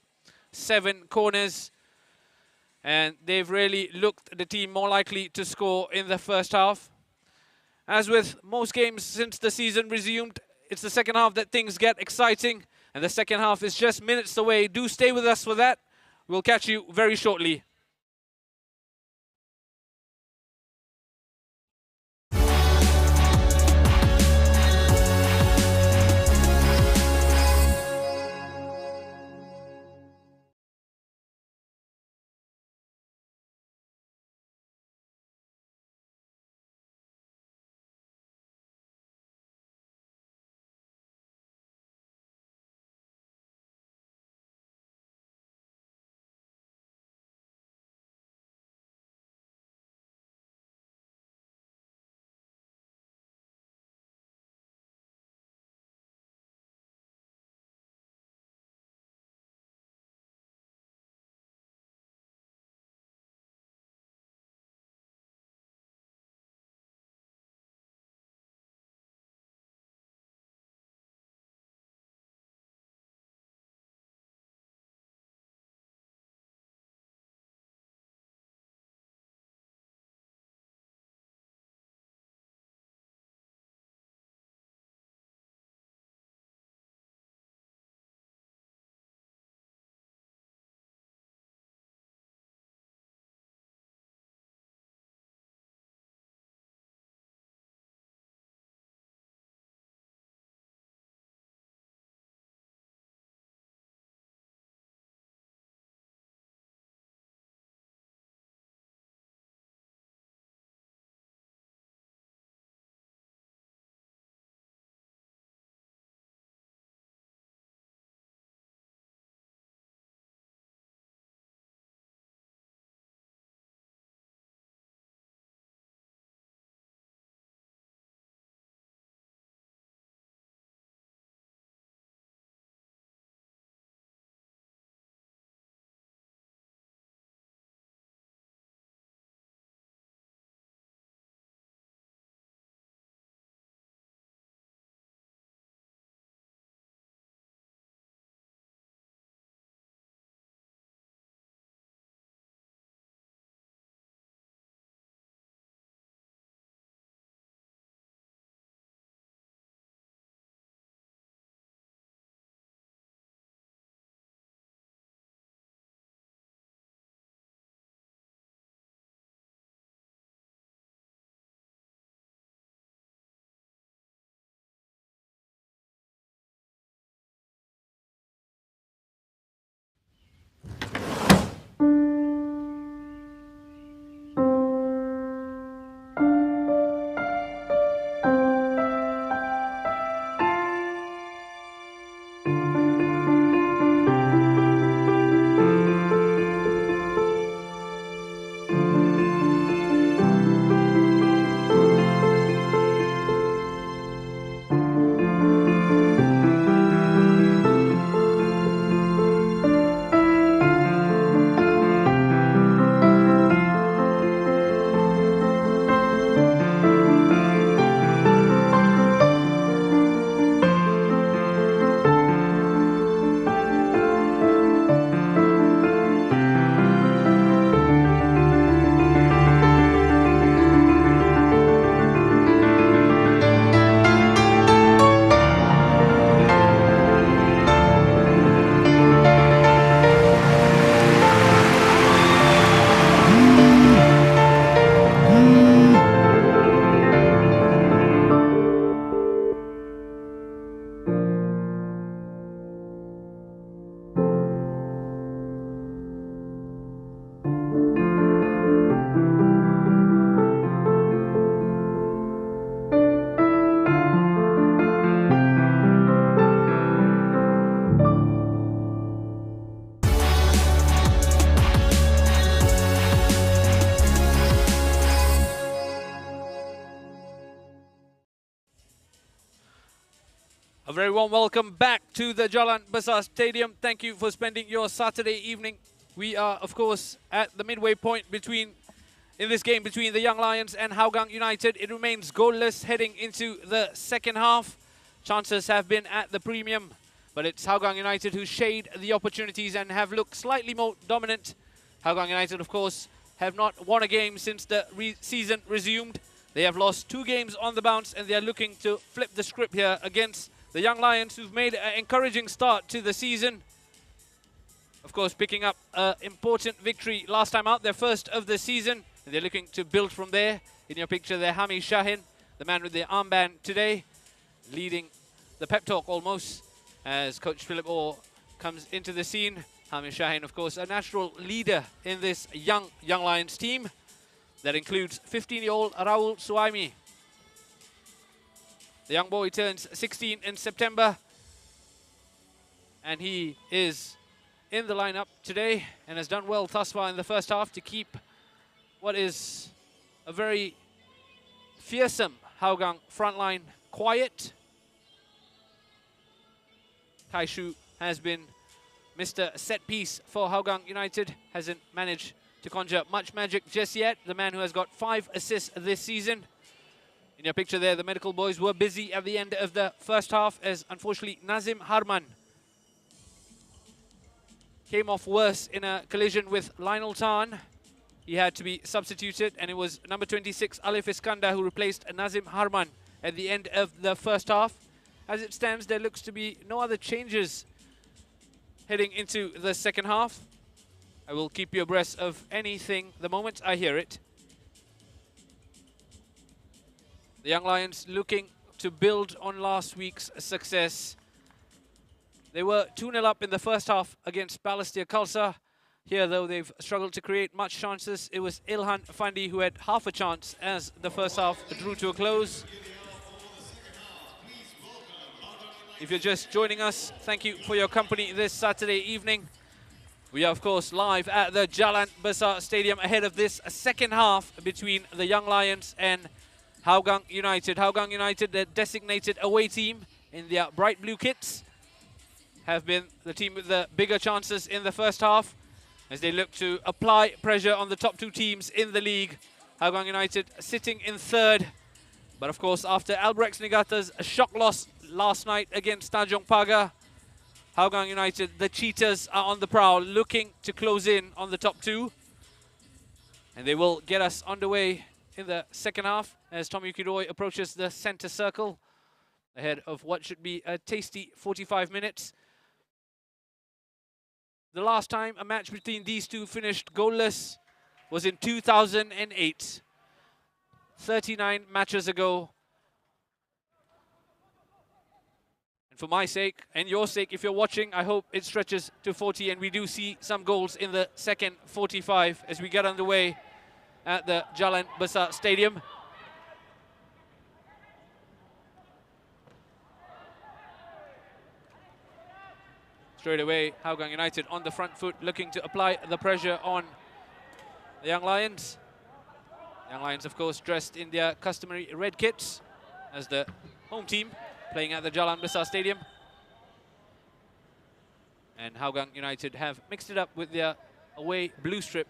7 corners. And they've really looked the team more likely to score in the first half. As with most games since the season resumed, it's the second half that things get exciting. And the second half is just minutes away. Do stay with us for that. We'll catch you very shortly. A very warm welcome back to the Jalan Besar Stadium. Thank you for spending your Saturday evening. We are, of course, at the midway point in this game between the Young Lions and Hougang United. It remains goalless heading into the second half. Chances have been at the premium, but it's Hougang United who shade the opportunities and have looked slightly more dominant. Hougang United, of course, have not won a game since the season resumed. They have lost 2 games on the bounce, and they are looking to flip the script here against the Young Lions, who've made an encouraging start to the season. Of course, picking up an important victory last time out, their first of the season. And they're looking to build from there. In your picture there, Hami Shahin, the man with the armband today, leading the pep talk almost as Coach Philip Orr comes into the scene. Hami Shahin, of course, a natural leader in this young Lions team. That includes 15-year-old Raul Suaimi. The young boy turns 16 in September, and he is in the lineup today and has done well thus far in the first half to keep what is a very fearsome Hougang frontline quiet. Taishu has been Mr. Set Piece for Hougang United, hasn't managed to conjure much magic just yet. The man who has got 5 assists this season. In your picture there, the medical boys were busy at the end of the first half as unfortunately Nazim Harman came off worse in a collision with Lionel Tan. He had to be substituted, and it was number 26 Alif Iskandar who replaced Nazim Harman at the end of the first half. As it stands, there looks to be no other changes heading into the second half. I will keep you abreast of anything the moment I hear it. The Young Lions looking to build on last week's success. They were 2-0 up in the first half against Balestier Khalsa. Here, though, they've struggled to create much chances. It was Ilhan Fandi who had half a chance as the first half drew to a close. If you're just joining us, thank you for your company this Saturday evening. We are, of course, live at the Jalan Besar Stadium ahead of this second half between the Young Lions and Hougang United. Hougang United, the designated away team in their bright blue kits, have been the team with the bigger chances in the first half as they look to apply pressure on the top 2 teams in the league. Hougang United sitting in third. But of course, after Albrecht Niigata's shock loss last night against Tanjong Pagar, Hougang United, the Cheetahs, are on the prowl, looking to close in on the top 2. And they will get us underway in the second half as Tomoyuki Roy approaches the center circle ahead of what should be a tasty 45 minutes. The last time a match between these two finished goalless was in 2008. 39 matches ago. And for my sake and your sake, if you're watching, I hope it stretches to 40 and we do see some goals in the second 45 as we get underway at the Jalan Besar Stadium. Straight away, Hougang United on the front foot, looking to apply the pressure on the Young Lions. Young Lions, of course, dressed in their customary red kits as the home team, playing at the Jalan Besar Stadium. And Hougang United have mixed it up with their away blue strip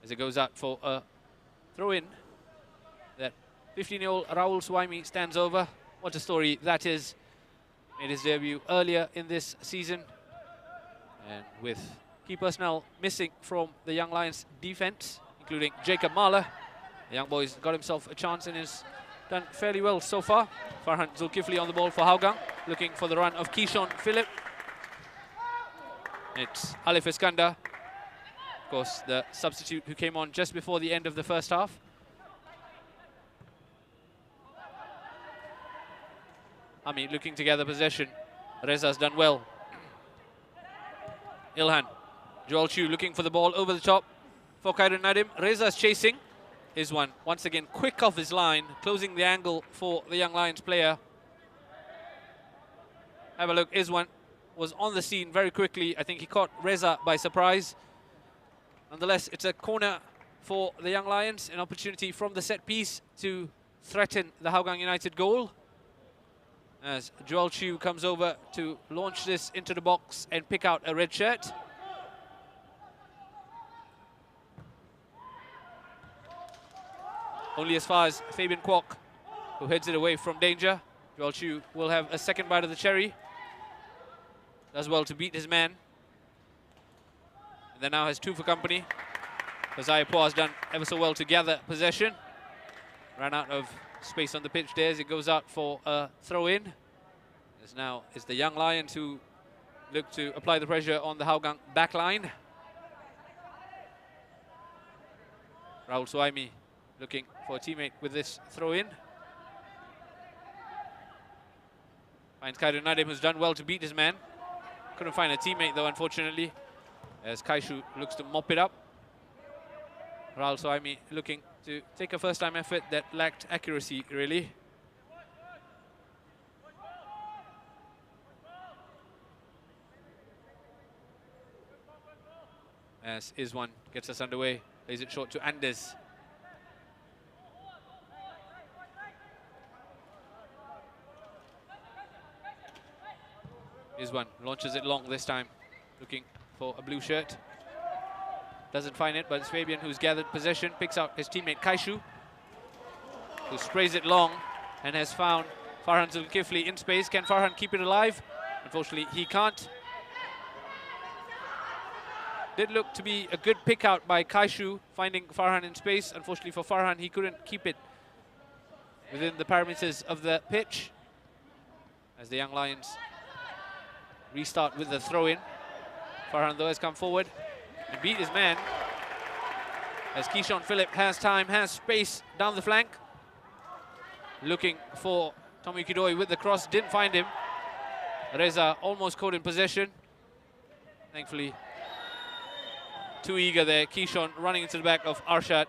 as it goes out for a throw-in that 15-year-old Raul Suaimi stands over. What a story that is. Made his debut earlier in this season. And with key personnel missing from the Young Lions defense, including Jacob Mahler, the young boy's got himself a chance and has done fairly well so far. Farhan Zulkifli on the ball for Hougang, looking for the run of Keyshawn Phillip. It's Alif Iskandar, of course, the substitute who came on just before the end of the first half. Ami looking to gather possession. Reza's done well. Ilhan. Joel Chu looking for the ball over the top for Khairul Nadim. Reza's chasing. Here's one. Once again, quick off his line, closing the angle for the Young Lions player. Have a look. Here's one. Was on the scene very quickly. I think he caught Reza by surprise. Nonetheless, it's a corner for the Young Lions. An opportunity from the set piece to threaten the Hougang United goal. As Joel Chew comes over to launch this into the box and pick out a red shirt. Only as far as Fabian Kwok, who heads it away from danger. Joel Chew will have a second bite of the cherry. Does well to beat his man. And then now has 2 for company. Josiah Poa has done ever so well to gather possession. Ran out of space on the pitch there as it goes out for a throw-in. As now is the Young Lions who look to apply the pressure on the Hougang back line. Rahul Suaimi looking for a teammate with this throw-in. Finds Kairu Nadim, who's done well to beat his man. Couldn't find a teammate though, unfortunately, as Kaishu looks to mop it up. Rahul Suaimi looking to take a first-time effort that lacked accuracy, really. As Izwan gets us underway, plays it short to Anders. Izwan launches it long this time, looking for a blue shirt. Doesn't find it, but it's Fabian who's gathered possession, picks out his teammate Kaishu, who sprays it long and has found Farhan Zulkifli in space. Can Farhan keep it alive? Unfortunately, he can't. Did look to be a good pick out by Kaishu, finding Farhan in space. Unfortunately for Farhan, he couldn't keep it within the parameters of the pitch. As the Young Lions restart with the throw-in. Farhan, though, has come forward and beat his man. As Keyshawn Phillip has time, has space down the flank. Looking for Tommy Kidoi with the cross, didn't find him. Reza almost caught in possession. Thankfully, too eager there. Keyshawn running into the back of Arshad.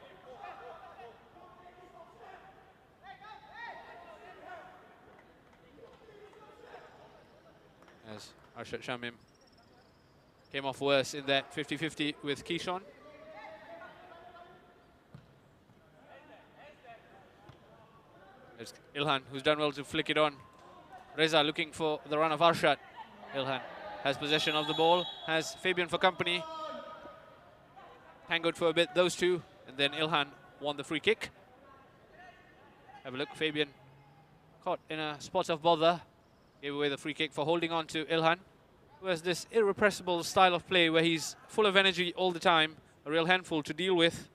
As Arshad Shamim came off worse in that 50-50 with Keyshawn. There's Ilhan, who's done well to flick it on. Reza looking for the run of Arshad. Ilhan has possession of the ball, has Fabian for company. Tangoed for a bit, those two, and then Ilhan won the free kick. Have a look, Fabian caught in a spot of bother. Gave away the free kick for holding on to Ilhan, who has this irrepressible style of play where he's full of energy all the time, a real handful to deal with.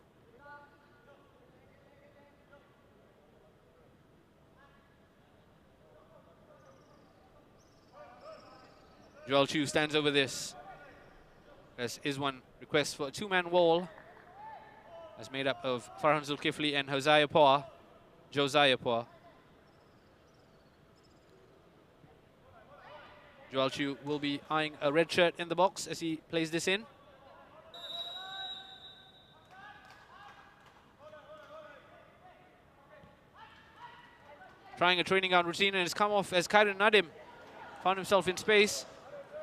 Joel Chu stands over this, as Izwan requests for a 2-man wall, as made up of Farhan Zulkifli and Josiah Poa. Joel Chu will be eyeing a red shirt in the box as he plays this in. Trying a training ground routine, and it's come off as Kairan Nadim found himself in space.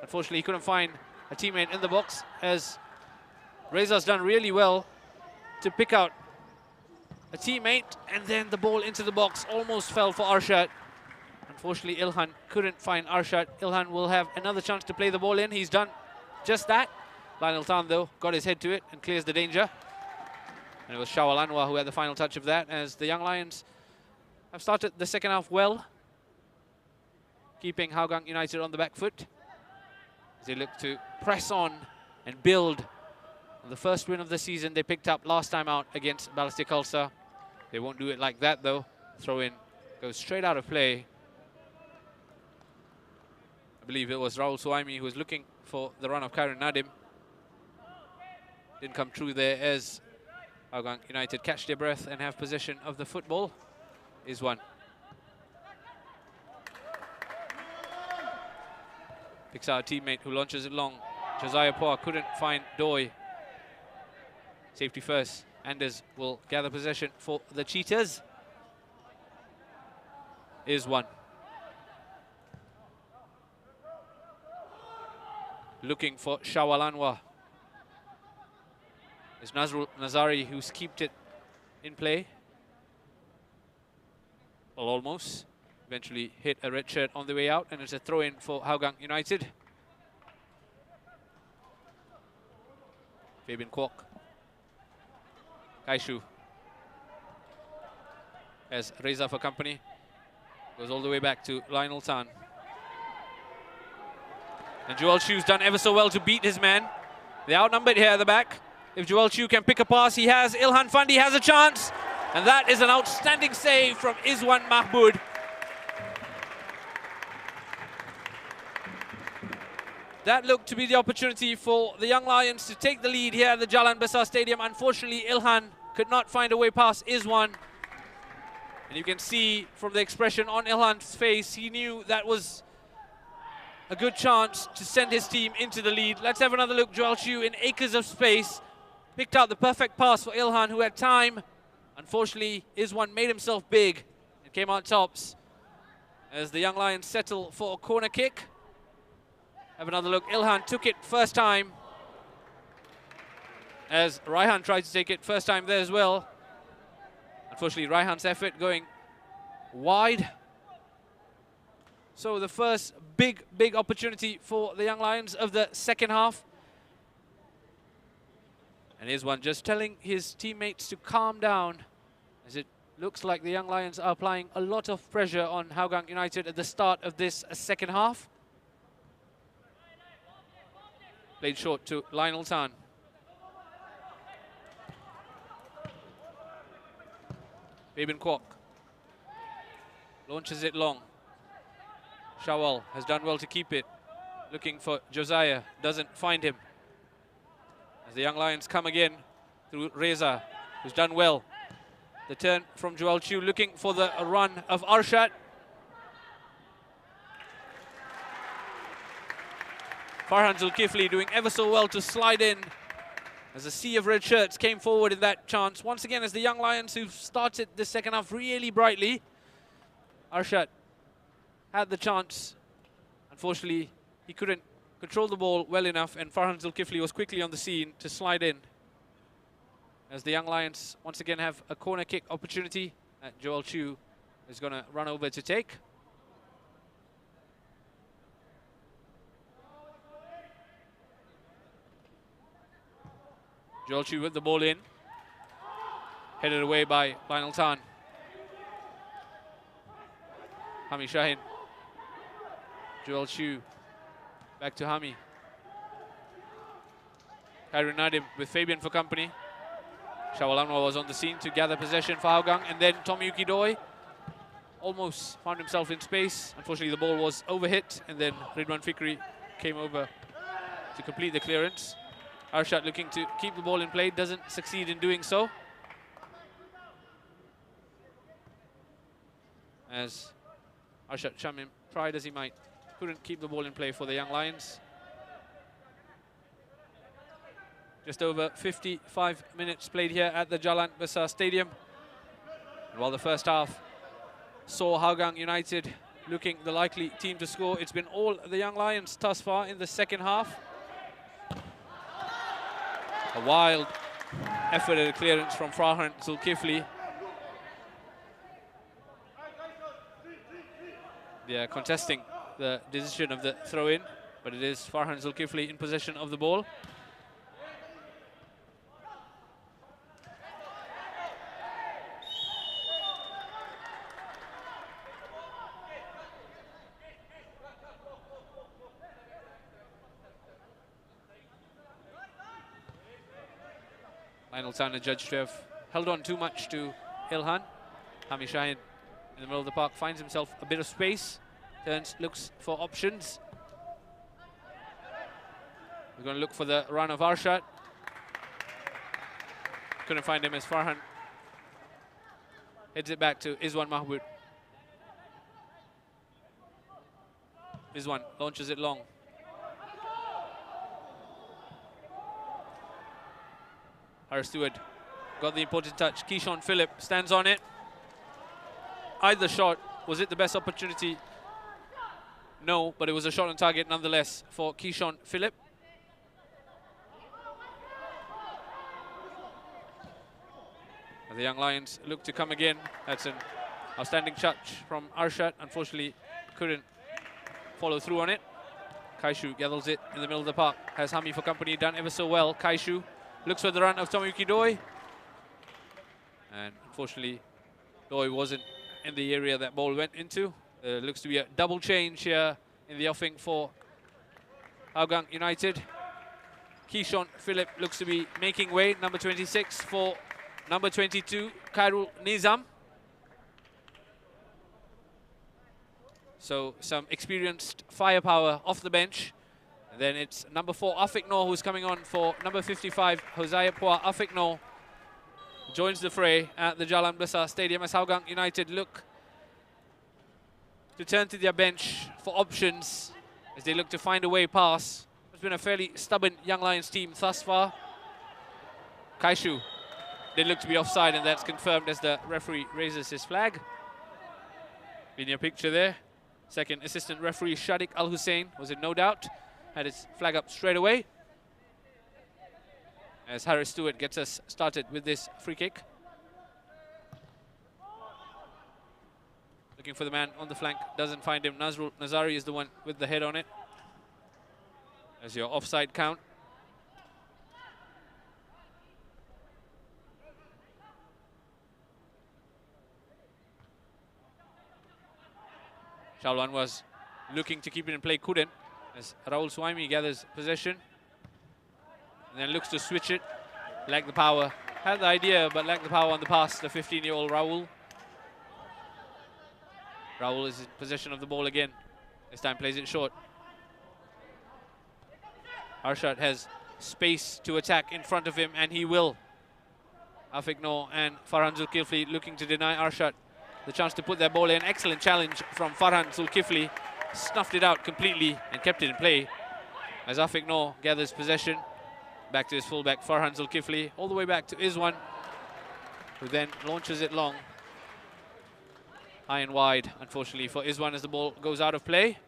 Unfortunately, he couldn't find a teammate in the box, as Reza's done really well to pick out a teammate, and then the ball into the box almost fell for Arshad. Unfortunately, Ilhan couldn't find Arshad. Ilhan will have another chance to play the ball in. He's done just that. Lionel Tan, though, got his head to it and clears the danger. And it was Shawal Anwar who had the final touch of that, as the Young Lions have started the second half well, keeping Hougang United on the back foot as they look to press on and build on the first win of the season they picked up last time out against Balestier Khalsa. They won't do it like that, though. Throw in goes straight out of play. I believe it was Rahul Suaimi who was looking for the run of Kairan Nadim. Didn't come true there, as Hougang United catch their breath and have possession of the football. Is one. Picks out a teammate who launches it long. Josiah Poa couldn't find Doi. Safety first. Anders will gather possession for the Cheetahs. Is one. Looking for Shawal Anwar. It's Nazrul Nazari who's kept it in play. Well, almost. Eventually hit a red shirt on the way out, and it's a throw-in for Hougang United. Fabian Kwok. Kaishu. As Reza for company. Goes all the way back to Lionel Tan. And Joel Chu's done ever so well to beat his man. They're outnumbered here at the back. If Joel Chu can pick a pass, he has. Ilhan Fandi has a chance. And that is an outstanding save from Izwan Mahmood. That looked to be the opportunity for the Young Lions to take the lead here at the Jalan Besar Stadium. Unfortunately, Ilhan could not find a way past Izwan. And you can see from the expression on Ilhan's face, he knew that was a good chance to send his team into the lead. Let's have another look. Joel Chu in acres of space. Picked out the perfect pass for Ilhan, who had time. Unfortunately, Izwan made himself big and came out tops as the Young Lions settle for a corner kick. Have another look. Ilhan took it first time, as Raihan tried to take it first time there as well. Unfortunately, Raihan's effort going wide. So the first big opportunity for the Young Lions of the second half. And here's one just telling his teammates to calm down, as it looks like the Young Lions are applying a lot of pressure on Hougang United at the start of this second half. Played short to Lionel Tan. Fabian Kwok launches it long. Shawal has done well to keep it. Looking for Josiah, doesn't find him. As the Young Lions come again through Reza, who's done well. The turn from Joel Chu, looking for the run of Arshad. Farhan Zulkifli doing ever so well to slide in, as a sea of red shirts came forward in that chance. Once again, as the Young Lions, who've started the second half really brightly. Arshad had the chance. Unfortunately, he couldn't control the ball well enough, and Farhan Zulkifli was quickly on the scene to slide in. As the Young Lions once again have a corner kick opportunity that Joel Chu is going to run over to take. Joel Chu with the ball in. Headed away by Lionel Tan. Hami Shahin. Joel Chu. Back to Hami. Khairul Nadim with Fabian for company. Shawal Anwar was on the scene to gather possession for Hougang. And then Tomiyuki Doi almost found himself in space. Unfortunately, the ball was overhit. And then Ridwan Fikri came over to complete the clearance. Arshad looking to keep the ball in play, doesn't succeed in doing so. As Arshad Shamim tried as he might, couldn't keep the ball in play for the Young Lions. Just over 55 minutes played here at the Jalan Besar Stadium. And while the first half saw Hougang United looking the likely team to score, it's been all the Young Lions thus far in the second half. A wild effort at a clearance from Farhan Zulkifli. They are contesting the decision of the throw-in, but it is Farhan Zulkifli in possession of the ball. Lionel Tan judged to have held on too much to Ilhan. Hami Shahin in the middle of the park finds himself a bit of space. Turns, looks for options. We're going to look for the run of Arshad. Couldn't find him as Farhan heads it back to Izwan Mahmood. Izwan launches it long. Stewart got the important touch. Keyshawn Phillip stands on it. Either shot, was it the best opportunity? No, but it was a shot on target nonetheless for Keyshawn Phillip. The Young Lions look to come again. That's an Outstanding touch from Arshad. Unfortunately, couldn't follow through on it. Kaishu gathers it in the middle of the park. Has Hami for company done ever so well. Kaishu looks for the run of Tomoyuki Doi. And unfortunately, Doi wasn't in the area that ball went into. Looks to be a double change here in the offing for Hougang United. Keyshawn Philip looks to be making way, number 26 for number 22, Khairul Nizam. So some experienced firepower off the bench. And then it's number 4, Afiq Noor, who's coming on for number 55, Hosea Pua. Afiq Noor joins the fray at the Jalan Besar Stadium as Hougang United look to turn to their bench for options as they look to find a way past. It's been a fairly stubborn Young Lions team thus far. Kaishu did look to be offside, and that's confirmed as the referee raises his flag. In your picture there, second assistant referee Shadiq Al Hussein was in no doubt, had his flag up straight away. As Harris Stewart gets us started with this free kick. Looking for the man on the flank, doesn't find him. Nazrul Nazari is the one with the head on it. As your offside count. Shaolan was looking to keep it in play, couldn't, as Raul Suaimi gathers possession. And then looks to switch it, lacked the power. Had the idea, but lacked the power on the pass, the 15-year-old Raul. Raul is in possession of the ball again. This time plays it short. Arshad has space to attack in front of him, and he will. Afiq Noor and Farhan Zulkifli looking to deny Arshad the chance to put their ball in. Excellent challenge from Farhan Zulkifli. Snuffed it out completely and kept it in play. As Afiq Noor gathers possession. Back to his fullback, Farhan Zulkifli. All the way back to Izwan, who then launches it long. High and wide, unfortunately, for Izwan as the ball goes out of play.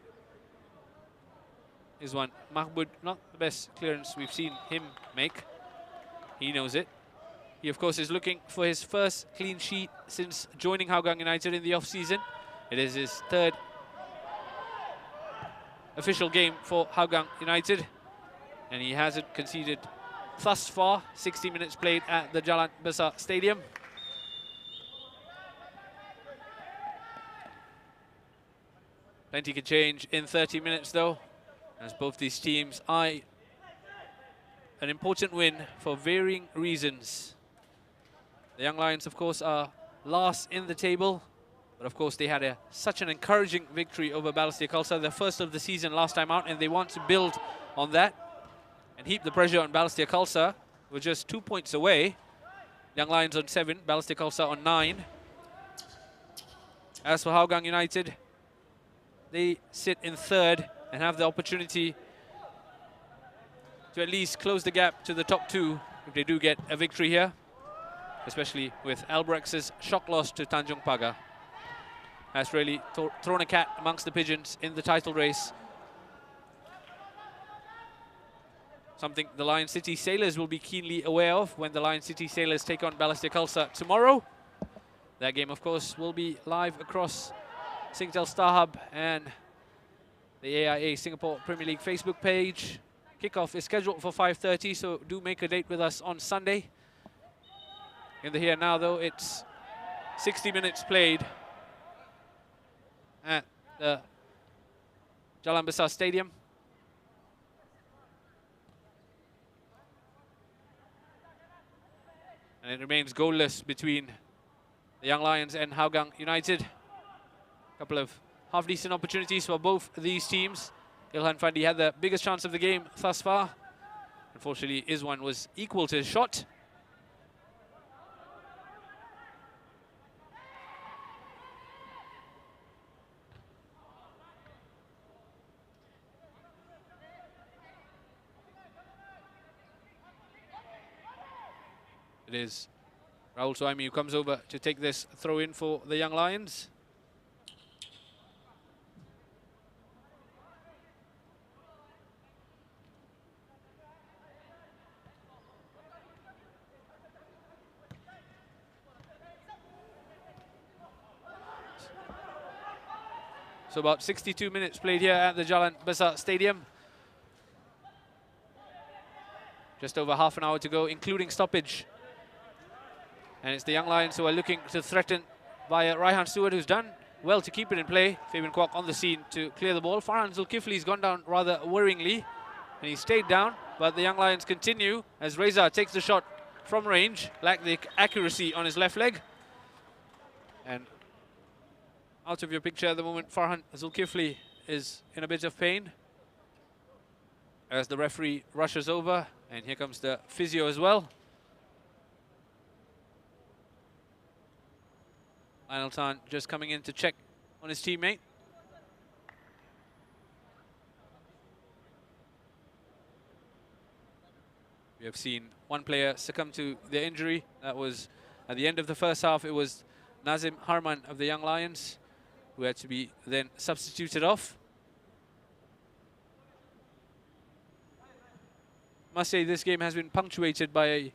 Izwan Mahmoud, not the best clearance we've seen him make. He knows it. He, of course, is looking for his first clean sheet since joining Hougang United in the off-season. It is his third official game for Hougang United, and he hasn't conceded thus far. 60 minutes played at the Jalan Besar Stadium. Plenty can change in 30 minutes, though, as both these teams eye an important win for varying reasons. The Young Lions, of course, are last in the table, but of course they had such an encouraging victory over Balestier Khalsa, the first of the season last time out, and they want to build on that and heap the pressure on Balestier Khalsa. We're just 2 points away. Young Lions on 7, Balestier Khalsa on 9. As for Hougang United, they sit in third and have the opportunity to at least close the gap to the top 2 if they do get a victory here, especially with Albrex's shock loss to Tanjung Pagar. Has really thrown a cat amongst the pigeons in the title race. Something the Lion City Sailors will be keenly aware of when the Lion City Sailors take on Balestier Khalsa tomorrow. That game, of course, will be live across Singtel StarHub and the AIA Singapore Premier League Facebook page. Kickoff is scheduled for 5:30, so do make a date with us on Sunday. In the here and now, though, it's 60 minutes played at the Jalan Besar Stadium. And it remains goalless between the Young Lions and Hougang United. A couple of half-decent opportunities for both these teams. Ilhan Fandi had the biggest chance of the game thus far. Unfortunately, Izwan was equal to his shot. It is Raul Suaimi who comes over to take this throw in for the Young Lions. So about 62 minutes played here at the Jalan Besar Stadium. Just over half an hour to go, including stoppage. And it's the Young Lions who are looking to threaten via Raihan Stewart, who's done well to keep it in play. Fabian Kwok on the scene to clear the ball. Farhan Zulkifli's gone down rather worryingly, and he stayed down. But the Young Lions continue as Reza takes the shot from range. Lacked the accuracy on his left leg. And out of your picture at the moment, Farhan Zulkifli is in a bit of pain as the referee rushes over. And here comes the physio as well. Lionel Tan just coming in to check on his teammate. We have seen one player succumb to their injury. That was at the end of the first half. It was Nazim Harman of the Young Lions, who had to be then substituted off. Must say this game has been punctuated by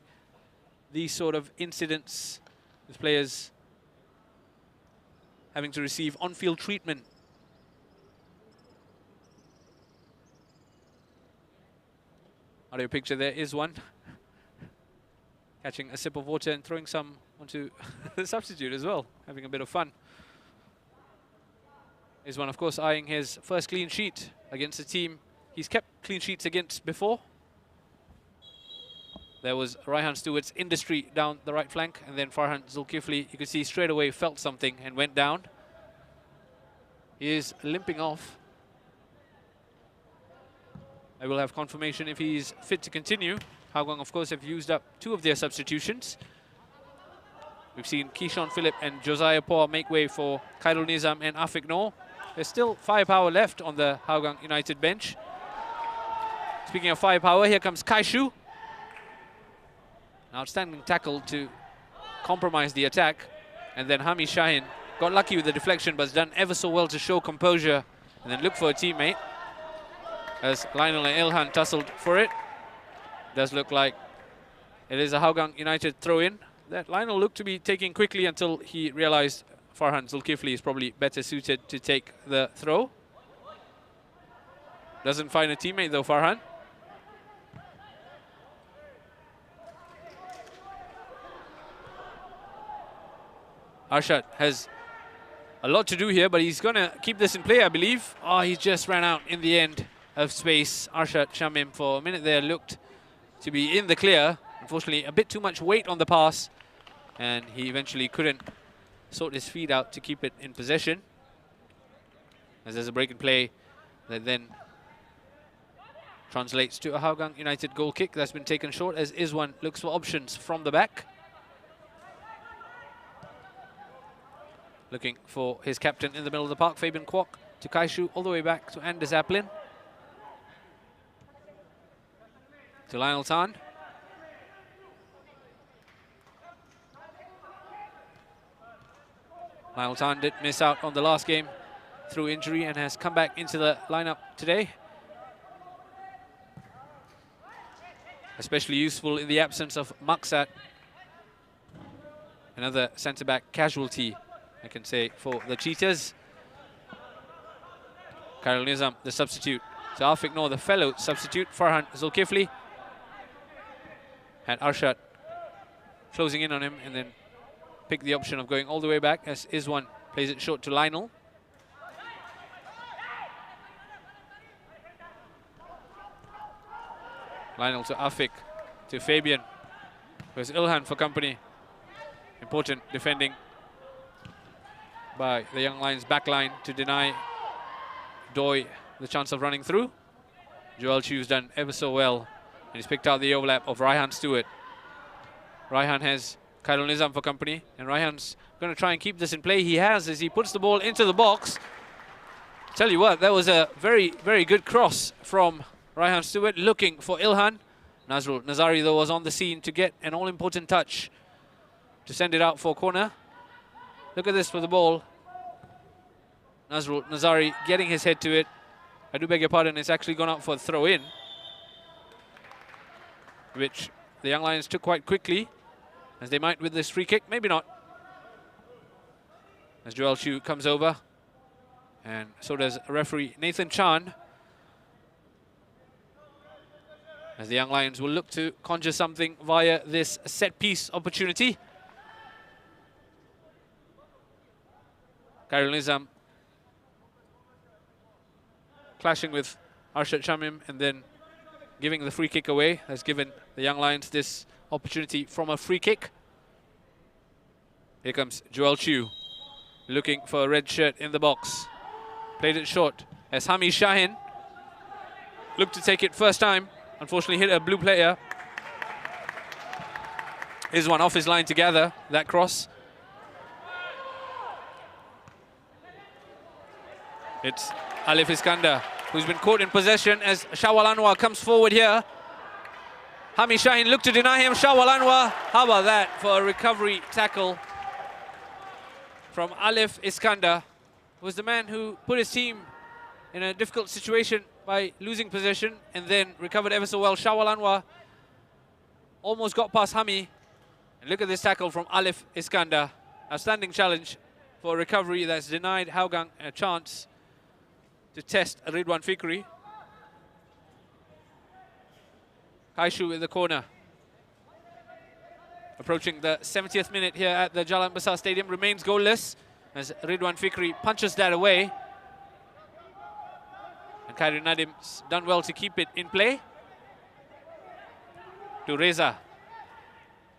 these sort of incidents with players having to receive on-field treatment. Out of your picture, there is one catching a sip of water and throwing some onto the substitute as well, having a bit of fun. Is one, of course, eyeing his first clean sheet against a team he's kept clean sheets against before. There was Raihan Stewart's industry down the right flank, and then Farhan Zulkifli, you could see straight away felt something and went down. He is limping off. I will have confirmation if he's fit to continue. Hougang, of course, have used up 2 of their substitutions. We've seen Keyshawn Phillip and Josiah Paul make way for Khairul Nizam and Afiq Noor. There's still firepower left on the Hougang United bench. Speaking of firepower, here comes Kaishu. An outstanding tackle to compromise the attack. And then Hami Shahin got lucky with the deflection, but has done ever so well to show composure and then look for a teammate. As Lionel and Ilhan tussled for it. Does look like it is a Hougang United throw-in that Lionel looked to be taking quickly until he realized Farhan Zulkifli is probably better suited to take the throw. Doesn't find a teammate though, Farhan. Arshad has a lot to do here, but he's going to keep this in play, I believe. Oh, he just ran out in the end of space. Arshad Shamim for a minute there looked to be in the clear. Unfortunately, a bit too much weight on the pass, and he eventually couldn't sort his feet out to keep it in possession. As there's a break in play that then translates to a Hougang United goal kick that's been taken short as Izwan looks for options from the back. Looking for his captain in the middle of the park, Fabian Kwok, to Kaishu, all the way back to Anders Aplin. To Lionel Tan. Lionel Tan did miss out on the last game through injury and has come back into the lineup today. Especially useful in the absence of Maksat, another centre-back casualty, I can say, for the Cheetahs. Khairul Nizam, the substitute. To Afiq Noor, the fellow substitute. Farhan Zulkifli. And Arshad closing in on him, and then pick the option of going all the way back as Izwan plays it short to Lionel. Lionel to Afiq, to Fabian. There's Ilhan for company. Important defending by the Young Lions backline to deny Doi the chance of running through. Joel Chu's done ever so well, and he's picked out the overlap of Raihan Stewart. Raihan has Khairul Nizam for company, and Raihan's going to try and keep this in play. He has, as he puts the ball into the box. Tell you what, that was a very, very good cross from Raihan Stewart, looking for Ilhan. Nazrul Nazari, though, was on the scene to get an all-important touch to send it out for a corner. Look at this for the ball. Nazrul Nazari getting his head to it. I do beg your pardon, it's actually gone out for a throw-in, which the Young Lions took quite quickly, as they might with this free kick. Maybe not. As Joel Chu comes over And so does referee Nathan Chan. As the Young Lions will look to conjure something via this set-piece opportunity. Khairul Nizam clashing with Arshad Shamim and then giving the free kick away, has given the Young Lions this opportunity from a free kick. Here comes Joel Chew, looking for a red shirt in the box. Played it short as Hami Shahin looked to take it first time. Unfortunately hit a blue player. Here's one off his line to gather that cross. It's Alif Iskandar, who's been caught in possession as Shawal Anwar comes forward here. Hami Shahin looked to deny him. Shawal Anwar, how about that for a recovery tackle from Alif Iskandar, who was the man who put his team in a difficult situation by losing possession and then recovered ever so well. Shawal Anwar almost got past Hami. And look at this tackle from Alif Iskandar. Outstanding challenge for a recovery that's denied Hougang a chance to test Ridwan Fikri. Kaishu in the corner. Approaching the 70th minute here at the Jalan Besar Stadium, remains goalless as Ridwan Fikri punches that away. And Khairul Nadim's done well to keep it in play. To Reza.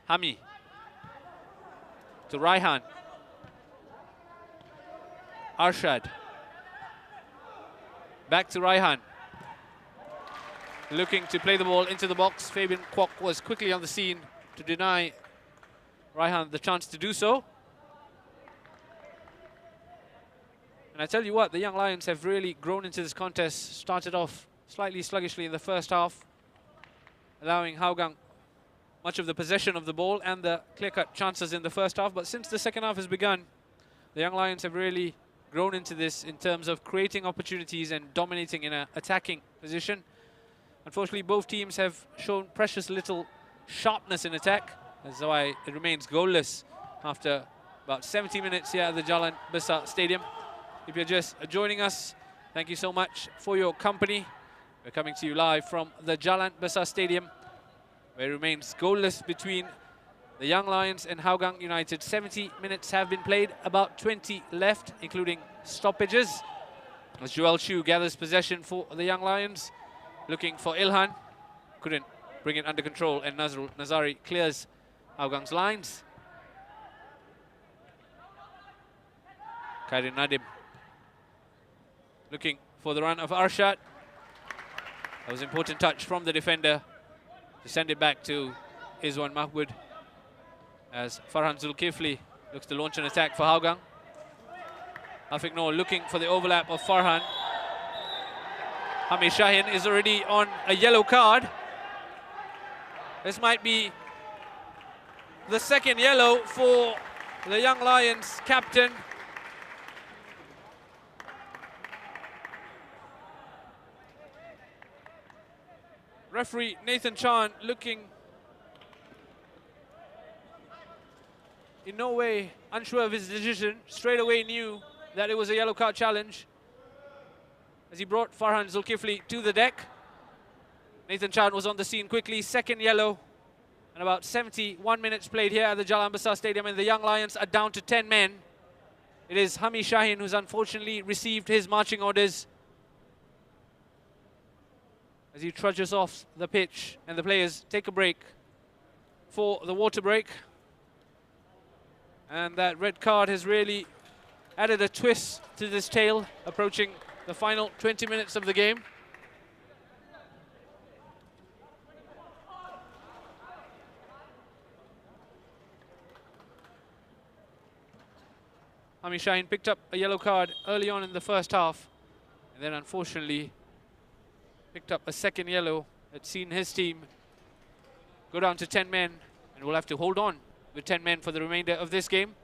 Hami. To Raihan. Arshad. Back to Raihan. Looking to play the ball into the box. Fabian Kwok was quickly on the scene to deny Raihan the chance to do so. And I tell you what, the Young Lions have really grown into this contest. Started off slightly sluggishly in the first half, allowing Hougang much of the possession of the ball and the clear-cut chances in the first half. But since the second half has begun, the Young Lions have really grown into this in terms of creating opportunities and dominating in an attacking position. Unfortunately, both teams have shown precious little sharpness in attack. That's why it remains goalless after about 70 minutes here at the Jalan Besar Stadium. If you're just joining us, thank you so much for your company. We're coming to you live from the Jalan Besar Stadium, where it remains goalless between the Young Lions and Hougang United. 70 minutes have been played, about 20 left, including stoppages. As Joel Chew gathers possession for the Young Lions, looking for Ilhan. Couldn't bring it under control, and Nazrul Nazari clears Hougang's lines. Khairul Nadim looking for the run of Arshad. That was an important touch from the defender to send it back to Izwan Mahmoud as Farhan Zulkifli looks to launch an attack for Hougang. Afiq Noor looking for the overlap of Farhan. Hami Shahin is already on a yellow card. This might be the second yellow for the Young Lions captain. Referee Nathan Chan looking in no way unsure of his decision. Straight away knew that it was a yellow card challenge as he brought Farhan Zulkifli to the deck. Nathan Chan was on the scene quickly. Second yellow, and about 71 minutes played here at the Jalan Besar Stadium, and the Young Lions are down to 10 men. It is Hami Shahin who's unfortunately received his marching orders as he trudges off the pitch, and the players take a break for the water break. And that red card has really added a twist to this tale, approaching the final 20 minutes of the game. Hami Shahin picked up a yellow card early on in the first half, and then unfortunately picked up a second yellow that's seen his team go down to 10 men, and will have to hold on with 10 men for the remainder of this game.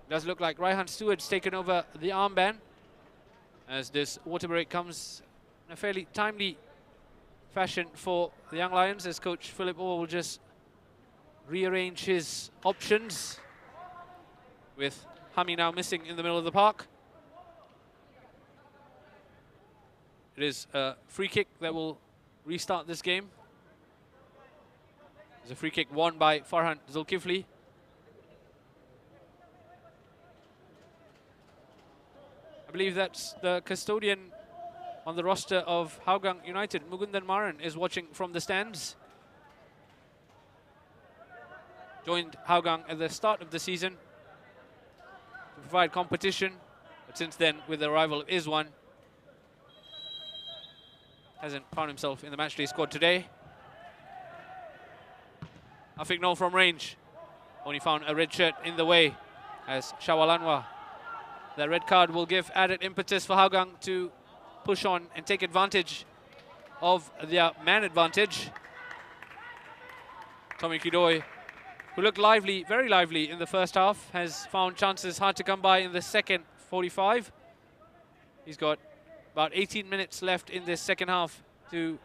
It does look like Raihan Stewart's taken over the armband as this water break comes in a fairly timely fashion for the Young Lions, as coach Philip Orr will just rearrange his options with Hami now missing in the middle of the park. It is a free kick that will restart this game. It's a free kick won by Farhan Zulkifli. I believe that's the custodian on the roster of Hougang United. Mugundan Maran is watching from the stands. Joined Hougang at the start of the season to provide competition, but since then, with the arrival of Izwan, hasn't found himself in the matchday squad today. Afiq Noor from range, only found a red shirt in the way as Shawal Anwar. The red card will give added impetus for Hougang to push on and take advantage of their man advantage. Tommy Kidoy, who looked lively, very lively in the first half, has found chances hard to come by in the second 45. He's got about 18 minutes left in this second half to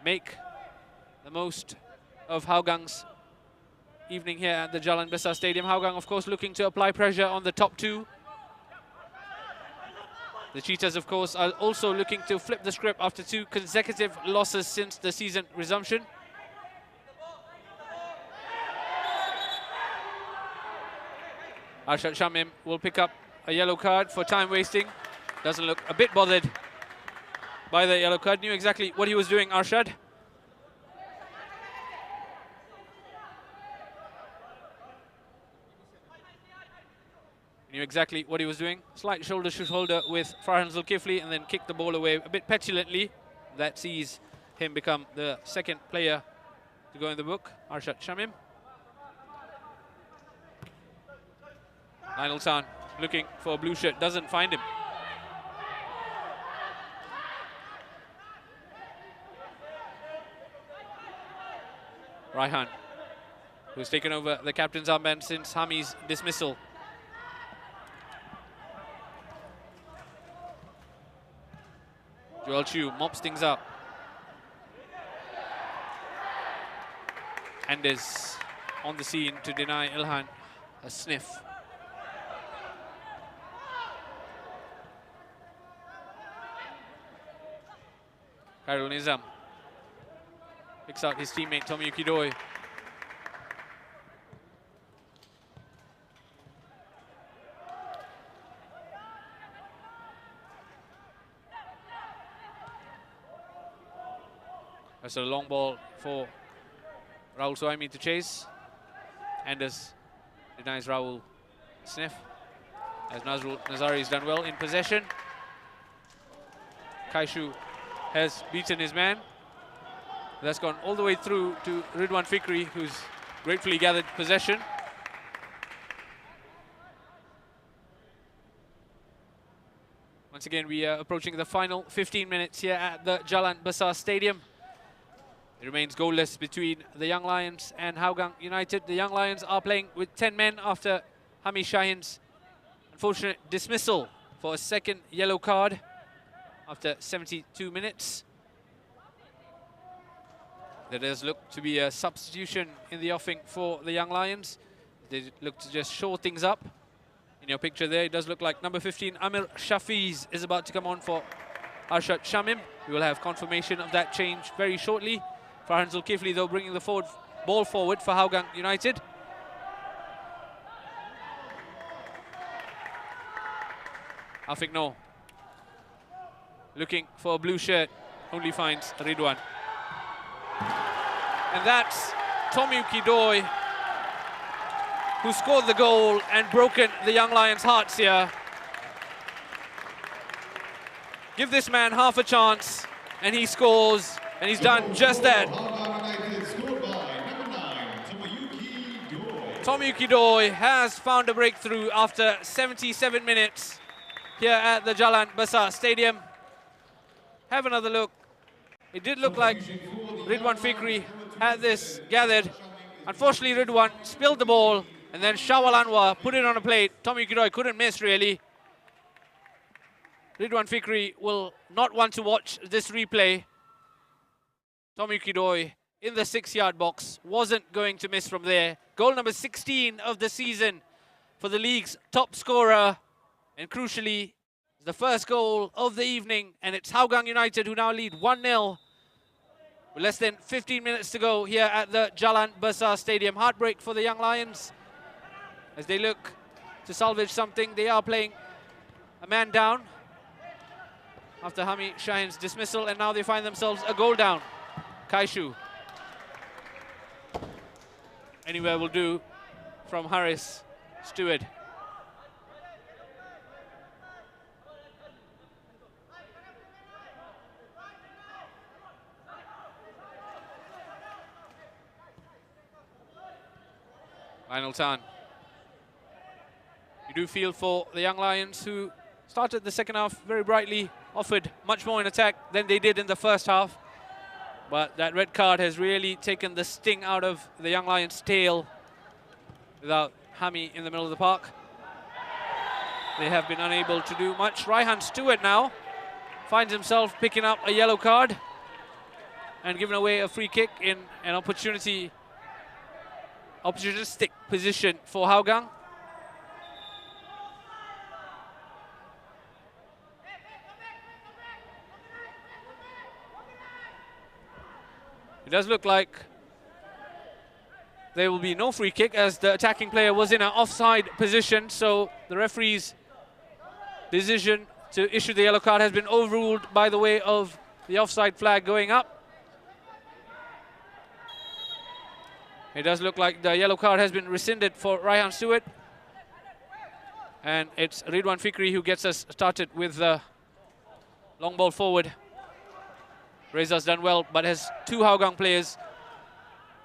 make the most of Hougang's evening here at the Jalan Besar Stadium. Hougang, of course, looking to apply pressure on the top two. The Cheetahs, of course, are also looking to flip the script after 2 consecutive losses since the season resumption. Arshad Shamim will pick up a yellow card for time wasting. Doesn't look a bit bothered by the yellow card. Knew exactly what he was doing, Arshad. Knew exactly what he was doing. Slight shoulder to shoulder with Farhan Zulkifli and then kicked the ball away a bit petulantly. That sees him become the second player to go in the book, Arshad Shamim. Nainul San looking for a blue shirt, doesn't find him. Raihan, who's taken over the captain's armband since Hami's dismissal. Joel Chu mops things up. And is on the scene to deny Ilhan a sniff. Khairul Nizam picks out his teammate Tomiyuki Doi. That's a long ball for Rahul Suhaimi to chase. Anders denies Rahul a sniff, as Nazrul Nazari has done well in possession. Kaishu has beaten his man. That's gone all the way through to Ridwan Fikri, who's gratefully gathered possession. Once again, we are approaching the final 15 minutes here at the Jalan Besar Stadium. It remains goalless between the Young Lions and Hougang United. The Young Lions are playing with 10 men after Hami Shahin's unfortunate dismissal for a second yellow card after 72 minutes. There does look to be a substitution in the offing for the Young Lions. They look to just shore things up. In your picture there, it does look like number 15, Amir Shafiz, is about to come on for Arshad Shamim. We will have confirmation of that change very shortly. Farhan Zulkifli, though, bringing the ball forward for Hougang United. Afiq Noor looking for a blue shirt, only finds Ridwan. And that's Tomiyuki Doi, who scored the goal and broken the Young Lions' hearts here. Give this man half a chance, and he scores, and he's done just that. Tomiyuki Doi has found a breakthrough after 77 minutes here at the Jalan Besar Stadium. Have another look. It did look like Ridwan Fikri had this gathered. Unfortunately, Ridwan spilled the ball, and then Shawal Anwar put it on a plate. Tomiyuki Doi couldn't miss, really. Ridwan Fikri will not want to watch this replay. Tomiyuki Doi in the 6-yard box, wasn't going to miss from there. Goal number 16 of the season for the league's top scorer, and crucially, the first goal of the evening, and it's Hougang United who now lead 1-0. With less than 15 minutes to go here at the Jalan Besar Stadium. Heartbreak for the Young Lions as they look to salvage something. They are playing a man down after Hami Shahin's dismissal, and now they find themselves a goal down. Kaishu. Anywhere will do from Harris. Stewart. Lionel Tan. You do feel for the Young Lions, who started the second half very brightly, offered much more in attack than they did in the first half. But that red card has really taken the sting out of the Young Lions' tail. Without Hami in the middle of the park, they have been unable to do much. Raihan Stewart now finds himself picking up a yellow card and giving away a free kick in an opportunistic position for Hougang. It does look like there will be no free kick as the attacking player was in an offside position, so the referee's decision to issue the yellow card has been overruled by the way of the offside flag going up. It does look like the yellow card has been rescinded for Raihan Stewart. And it's Ridwan Fikri who gets us started with the long ball forward. Reza's done well, but has two Hougang players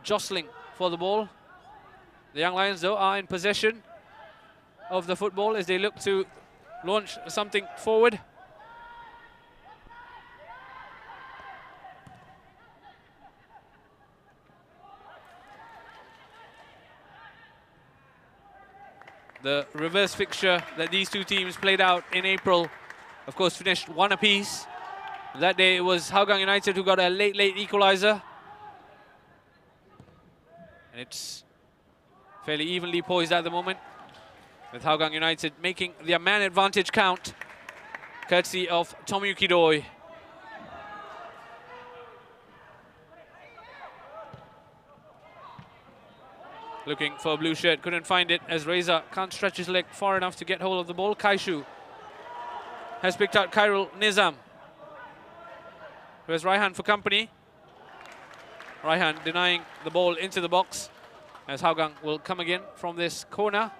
jostling for the ball. The Young Lions, though, are in possession of the football as they look to launch something forward. The reverse fixture that these two teams played out in April, of course, finished 1 apiece. That day it was Hougang United who got a late equalizer. And it's fairly evenly poised at the moment, with Hougang United making their man advantage count, courtesy of Tomyuki Doi. Looking for a blue shirt, couldn't find it as Reza can't stretch his leg far enough to get hold of the ball. Kaishu has picked out Khairul Nizam, who has Raihan for company. Raihan denying the ball into the box as Hougang will come again from this corner.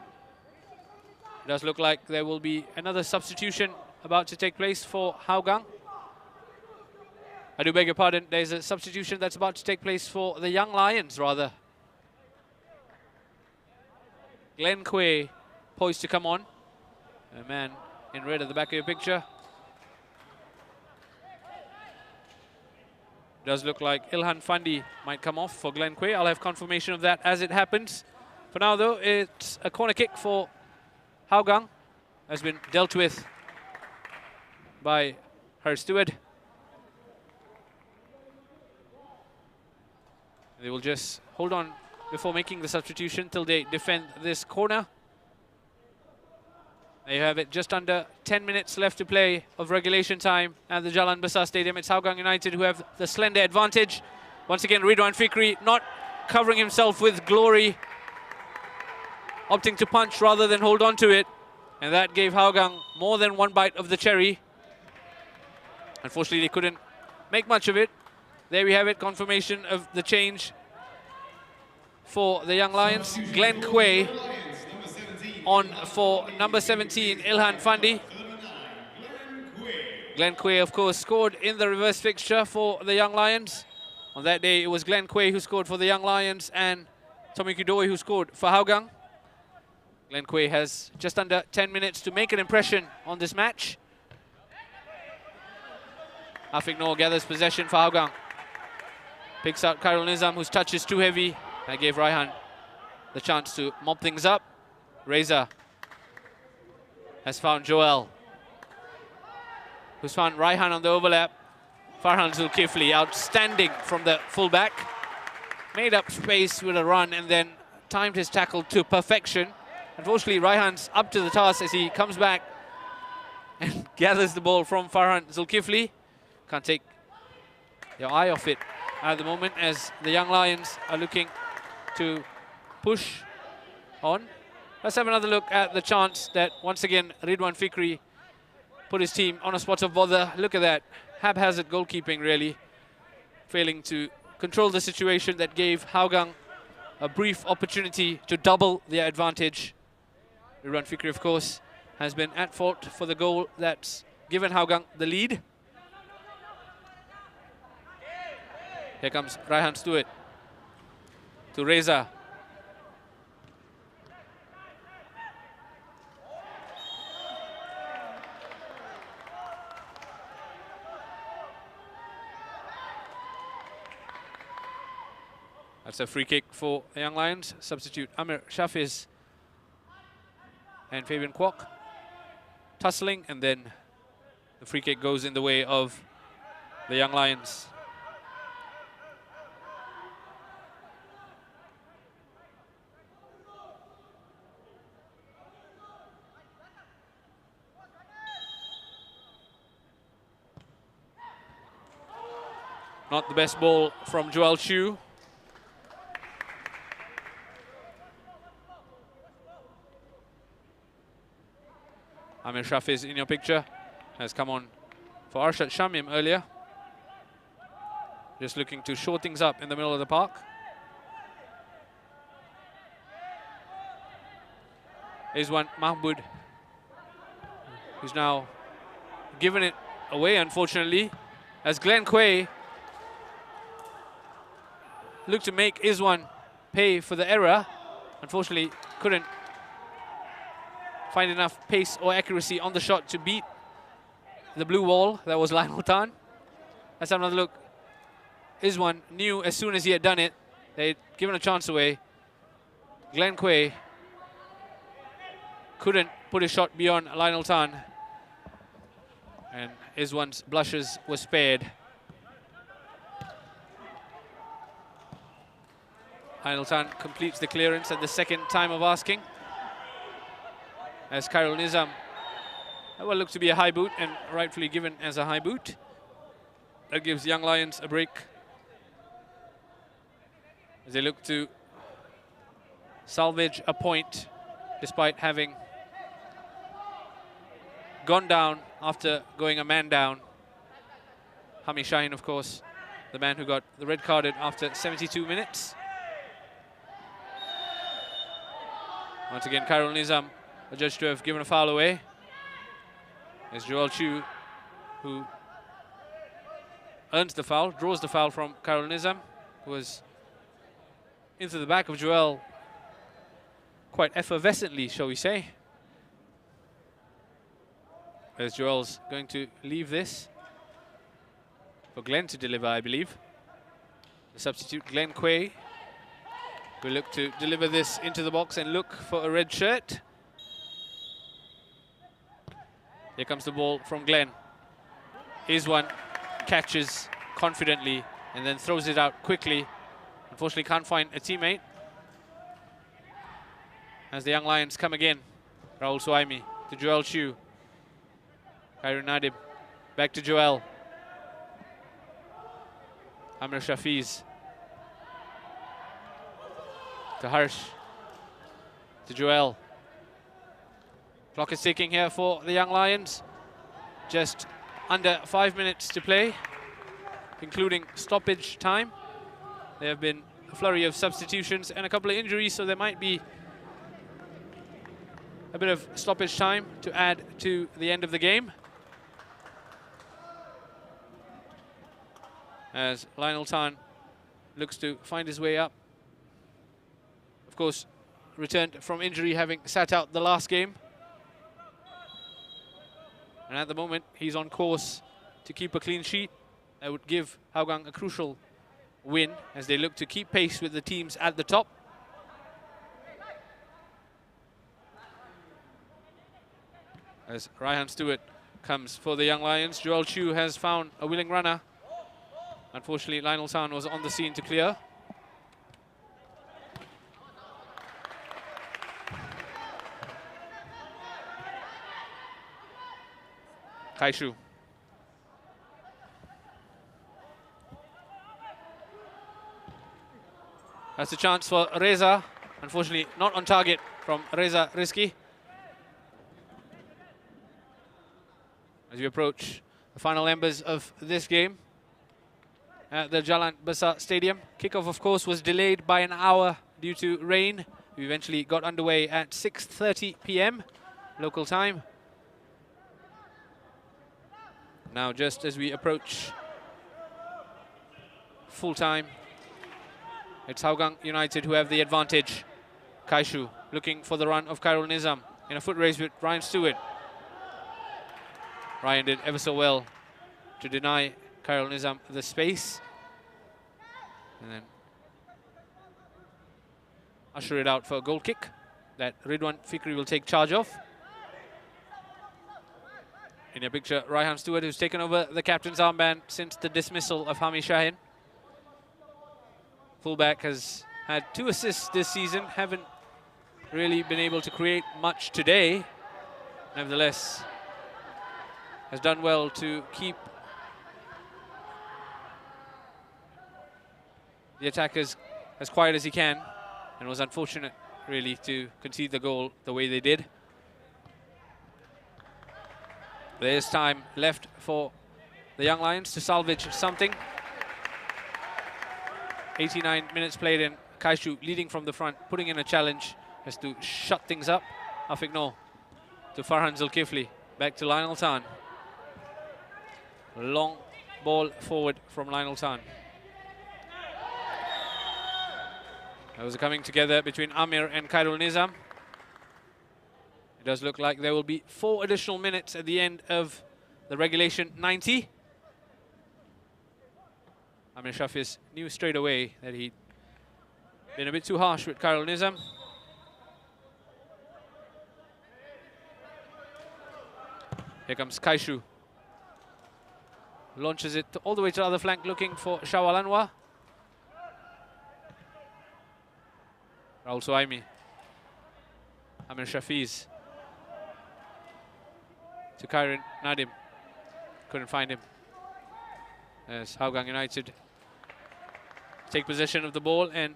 It does look like there will be another substitution about to take place for Hougang. I do beg your pardon, there's a substitution that's about to take place for the Young Lions, rather. Glenn Quay poised to come on. A man in red at the back of your picture. Does look like Ilhan Fandi might come off for Glenn Quay. I'll have confirmation of that as it happens. For now, though, it's a corner kick for Hougang. Has been dealt with by her steward. They will just hold on before making the substitution till they defend this corner. There you have it, just under 10 minutes left to play of regulation time at the Jalan Besar Stadium. It's Hougang United who have the slender advantage. Once again, Ridwan Fikri not covering himself with glory, opting to punch rather than hold on to it. And that gave Hougang more than one bite of the cherry. Unfortunately, they couldn't make much of it. There we have it, confirmation of the change for the Young Lions. Glenn Quay on for number 17, Ilhan Fandi. Glenn Quay, of course, scored in the reverse fixture for the Young Lions. On that day, it was Glenn Quay who scored for the Young Lions and Tomyuki Doi who scored for Hougang. Glenn Quay has just under 10 minutes to make an impression on this match. Afiq Noor gathers possession for Hougang. Picks out Khairul Nizam, whose touch is too heavy. I gave Raihan the chance to mop things up. Reza has found Joel, who's found Raihan on the overlap. Farhan Zulkifli, outstanding from the fullback. Made up space with a run and then timed his tackle to perfection. Unfortunately, Raihan's up to the task as he comes back and gathers the ball from Farhan Zulkifli. Can't take your eye off it at the moment as the Young Lions are looking to push on. Let's have another look at the chance that once again Ridwan Fikri put his team on a spot of bother. Look at that, haphazard goalkeeping really, failing to control the situation that gave Hougang a brief opportunity to double their advantage. Ridwan Fikri, of course, has been at fault for the goal that's given Hougang the lead. Here comes Raihan Stewart to Reza. That's a free kick for the Young Lions. Substitute Amir Shafiz and Fabian Kwok tussling, and then the free kick goes in the way of the Young Lions. Not the best ball from Joel Chu. Amir Shafiz in your picture has come on for Arshad Shamim earlier. Just looking to shore things up in the middle of the park. Izwan Mahmood, who's now given it away, unfortunately, as Glenn Quay looked to make Izwan pay for the error. Unfortunately, couldn't find enough pace or accuracy on the shot to beat the blue wall. That was Lionel Tan. Let's have another look. Izwan knew as soon as he had done it, they'd given a chance away. Glenn Quay couldn't put a shot beyond Lionel Tan, and Izwan's blushes were spared. Lionel Tan completes the clearance at the second time of asking, as Khairul Nizam, that will look to be a high boot and rightfully given as a high boot. That gives Young Lions a break as they look to salvage a point despite having gone down after going a man down. Hami Shaheen, of course, the man who got the red carded after 72 minutes. Once again, Khairul Nizam, judged to have given a foul away. It's Joel Chu who earns the foul, draws the foul from Khairul Nizam, who was into the back of Joel quite effervescently, shall we say. As Joel's going to leave this for Glenn to deliver, I believe. The substitute, Glenn Quay, will look to deliver this into the box and look for a red shirt. Here comes the ball from Glenn. Izwan catches confidently and then throws it out quickly. Unfortunately, can't find a teammate. As the Young Lions come again. Rahul Suhaimi to Joel Chu. Khairul Nadib back to Joel. Amir Shafiz to Harsh, to Joel. Clock is ticking here for the Young Lions. Just under 5 minutes to play, including stoppage time. There have been a flurry of substitutions and a couple of injuries, so there might be a bit of stoppage time to add to the end of the game. As Lionel Tan looks to find his way up. Of course, returned from injury, having sat out the last game. And at the moment, he's on course to keep a clean sheet. That would give Hougang a crucial win as they look to keep pace with the teams at the top. As Raihan Stewart comes for the Young Lions, Joel Chu has found a willing runner. Unfortunately, Lionel Tan was on the scene to clear. Kaishu. That's a chance for Reza. Unfortunately, not on target from Reza Rizki. As we approach the final embers of this game at the Jalan Besar Stadium. Kickoff, of course, was delayed by an hour due to rain. We eventually got underway at 6:30 p.m. local time. Now, just as we approach full time, it's Hougang United who have the advantage. Kaishu looking for the run of Khairul Nizam in a foot race with Ryan Stewart. Ryan did ever so well to deny Khairul Nizam the space. And then usher it out for a goal kick that Ridwan Fikri will take charge of. In your picture, Raihan Stewart, who's taken over the captain's armband since the dismissal of Hami Shahin. Fullback has had 2 assists this season, haven't really been able to create much today. Nevertheless, has done well to keep the attackers as quiet as he can, and was unfortunate really to concede the goal the way they did. There's time left for the Young Lions to salvage something. 89 minutes played in. Kaishu leading from the front, putting in a challenge as to shut things up. Afiq Noor to Farhan Zulkifli, back to Lionel Tan. Long ball forward from Lionel Tan. That was a coming together between Amir and Khairul Nizam. It does look like there will be 4 additional minutes at the end of the regulation 90. Amir Shafiz knew straight away that he'd been a bit too harsh with Khairul Nizam. Here comes Kaishu. Launches it all the way to the other flank, looking for Shawal Anwar. Raul Suhaimi. Amir Shafiz. To Kairin Nadim. Couldn't find him. As Hougang United take possession of the ball, and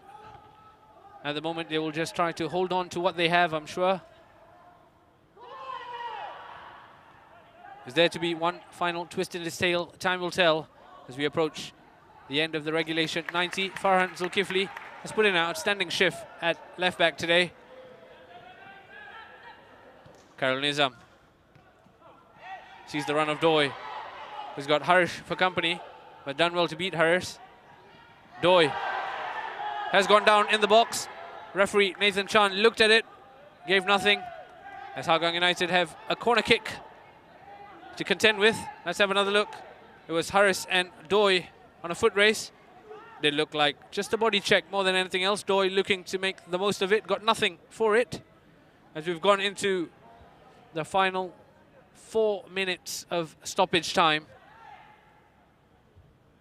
at the moment they will just try to hold on to what they have, I'm sure. Is there to be one final twist in this tale? Time will tell as we approach the end of the regulation 90. Farhan Zulkifli has put in an outstanding shift at left back today. Khairul Nizam sees the run of Doi, who's got Harish for company, but done well to beat Harish. Doi has gone down in the box. Referee Nathan Chan looked at it, gave nothing, as Hougang United have a corner kick to contend with. Let's have another look. It was Harris and Doi on a foot race. Did look like just a body check more than anything else. Doi looking to make the most of it, got nothing for it. As we've gone into the final 4 minutes of stoppage time.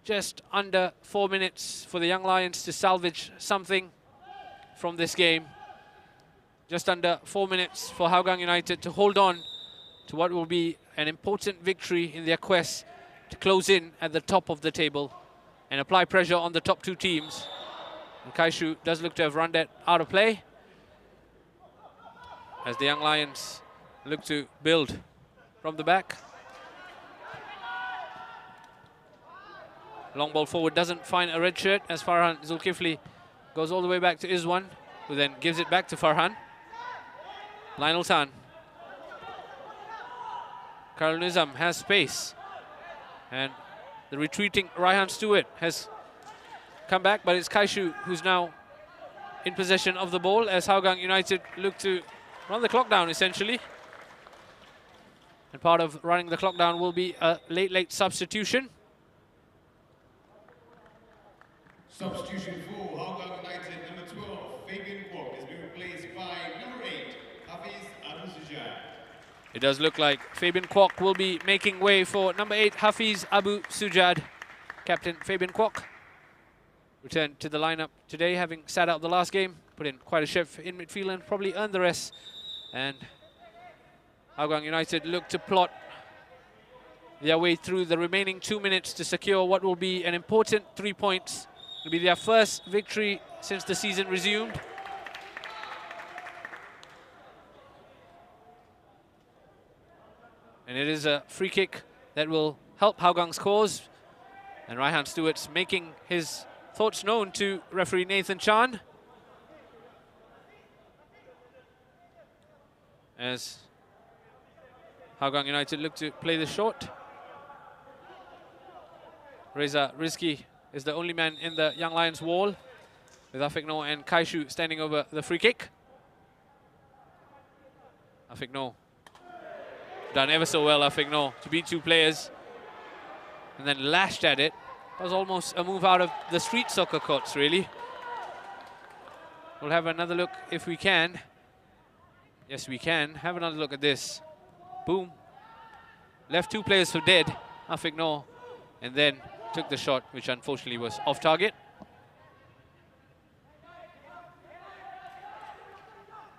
Just under 4 minutes for the Young Lions to salvage something from this game. Just under 4 minutes for Hougang United to hold on to what will be an important victory in their quest to close in at the top of the table and apply pressure on the top 2 teams. And Kaishu does look to have run that out of play as the Young Lions look to build from the back. Long ball forward doesn't find a red shirt as Farhan Zulkifli goes all the way back to Izwan, who then gives it back to Farhan. Lionel Tan. Khairul Nizam has space, and the retreating Raihan Stewart has come back, but it's Kaishu who's now in possession of the ball as Hougang United look to run the clock down essentially. And part of running the clock down will be a late substitution. Substitution for Hougang United, number 12, Fabian Kwok, has been replaced by number 8, Hafiz Abu Sujad. It does look like Fabian Kwok will be making way for number 8, Hafiz Abu Sujad. Captain Fabian Kwok returned to the lineup today, having sat out the last game, put in quite a shift in midfield and probably earned the rest. And Hougang United look to plot their way through the remaining 2 minutes to secure what will be an important 3 points. It will be their first victory since the season resumed. And it is a free kick that will help Hougang's cause. And Raihan Stewart's making his thoughts known to referee Nathan Chan. As Hougang United look to play this short. Reza Rizki is the only man in the Young Lions wall, with Afiq Noor and Kaishu standing over the free kick. Afiq Noor done ever so well, Afiq Noor, to beat two players and then lashed at it. That was almost a move out of the street soccer courts, really. We'll have another look if we can. Yes, we can. Have another look at this. Boom. Left two players for dead, Afiq Noor, and then took the shot, which unfortunately was off target.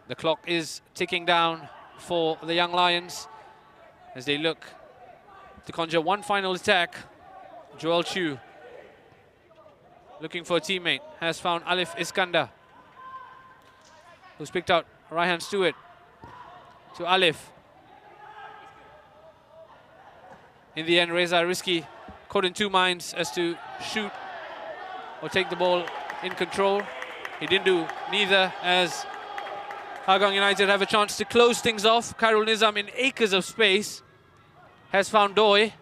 The clock is ticking down for the Young Lions as they look to conjure one final attack. Joel Chu, looking for a teammate, has found Alif Iskandar, who's picked out Raihan Stewart to Alif. In the end, Reza Rizki caught in two minds as to shoot or take the ball in control. He didn't do neither, as Hougang United have a chance to close things off. Khairul Nizam, in acres of space, has found Doi.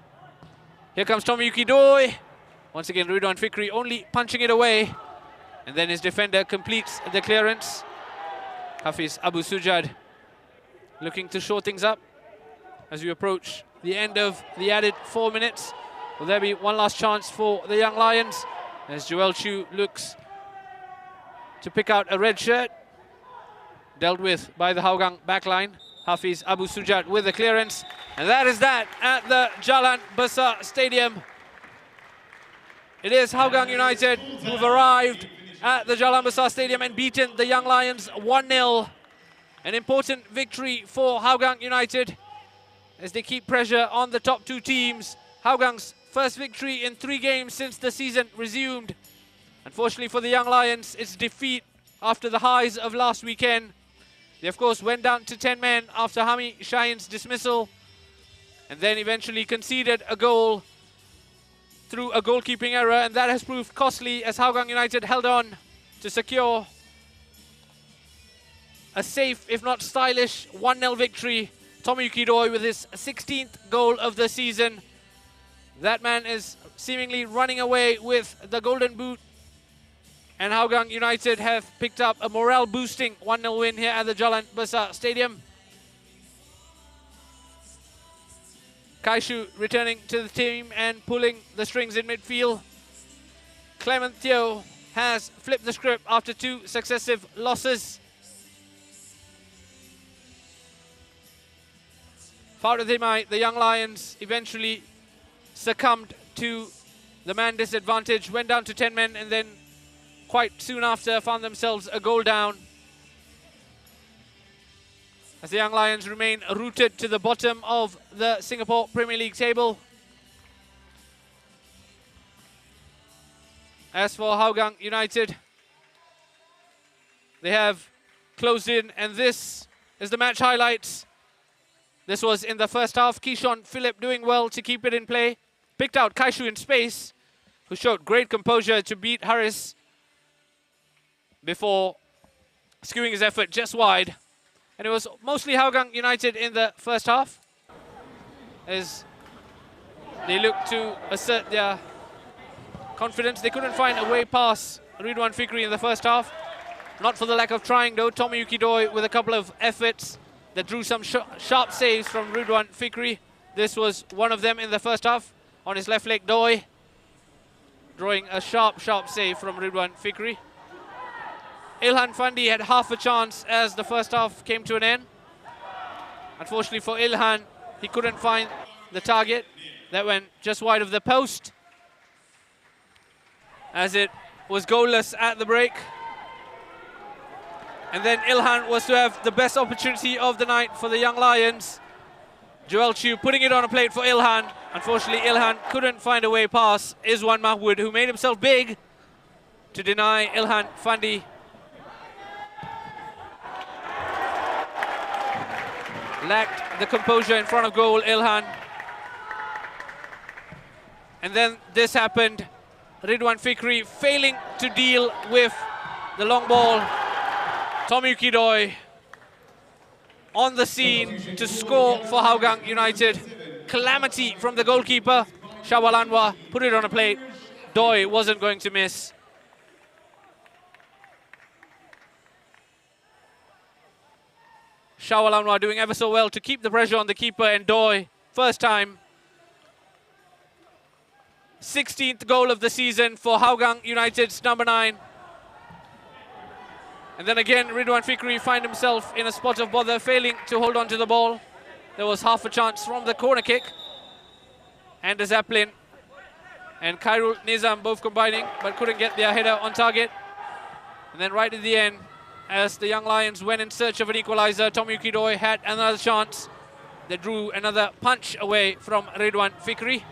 Here comes Tomiyuki Doi. Once again, Ridwan Fikri only punching it away. And then his defender completes the clearance. Hafiz Abu Sujad looking to shore things up as we approach the end of the added 4 minutes. Will there be one last chance for the Young Lions as Joel Chu looks to pick out a red shirt, dealt with by the Hougang backline. Hafiz Abu Sujad with the clearance, and that is that at the Jalan Besar Stadium. It is Hougang United who've arrived at the Jalan Besar Stadium and beaten the Young Lions 1-0. An important victory for Hougang United as they keep pressure on the top two teams. Hougang's first victory in 3 games since the season resumed. Unfortunately for the Young Lions, it's defeat after the highs of last weekend. They, of course, went down to 10 men after Hami Shahin's dismissal and then eventually conceded a goal through a goalkeeping error, and that has proved costly as Hougang United held on to secure a safe, if not stylish, 1-0 victory. Tomiyuki Doi with his 16th goal of the season. That man is seemingly running away with the Golden Boot. And Hougang United have picked up a morale-boosting 1-0 win here at the Jalan Besar Stadium. Kaishu returning to the team and pulling the strings in midfield. Clement Teo has flipped the script after 2 successive losses. Faradimai, the Young Lions, eventually succumbed to the man disadvantage, went down to 10 men, and then quite soon after found themselves a goal down. As the Young Lions remain rooted to the bottom of the Singapore Premier League table. As for Hougang United, they have closed in, and this is the match highlights. This was in the first half. Keishon Phillip doing well to keep it in play. Picked out Kaishu in space, who showed great composure to beat Harris before skewing his effort just wide. And it was mostly Hougang United in the first half as they looked to assert their confidence. They couldn't find a way past Ridwan Fikri in the first half. Not for the lack of trying though. Tomiyuki Doi with a couple of efforts that drew some sharp saves from Ridwan Fikri. This was one of them in the first half. On his left leg, Doi drawing a sharp save from Ridwan Fikri. Ilhan Fandi had half a chance as the first half came to an end. Unfortunately for Ilhan, he couldn't find the target. That went just wide of the post, as it was goalless at the break. And then Ilhan was to have the best opportunity of the night for the Young Lions. Joel Chu putting it on a plate for Ilhan. Unfortunately, Ilhan couldn't find a way past Izwan Mahmood, who made himself big to deny Ilhan Fandi. Lacked the composure in front of goal, Ilhan. And then this happened. Ridwan Fikri failing to deal with the long ball. Tomyuki Doi on the scene to score for Hougang United. Calamity from the goalkeeper. Shawal Anwar put it on a plate. Doi wasn't going to miss. Shawal Anwar doing ever so well to keep the pressure on the keeper, and Doi, first time. 16th goal of the season for Hougang United's number 9. And then again, Ridwan Fikri find himself in a spot of bother, failing to hold on to the ball. There was half a chance from the corner kick. And Zaplin and Khairul Nizam both combining, but couldn't get their header on target. And then right at the end, as the Young Lions went in search of an equalizer, Tomyuki Doi had another chance. They drew another punch away from Ridwan Fikri.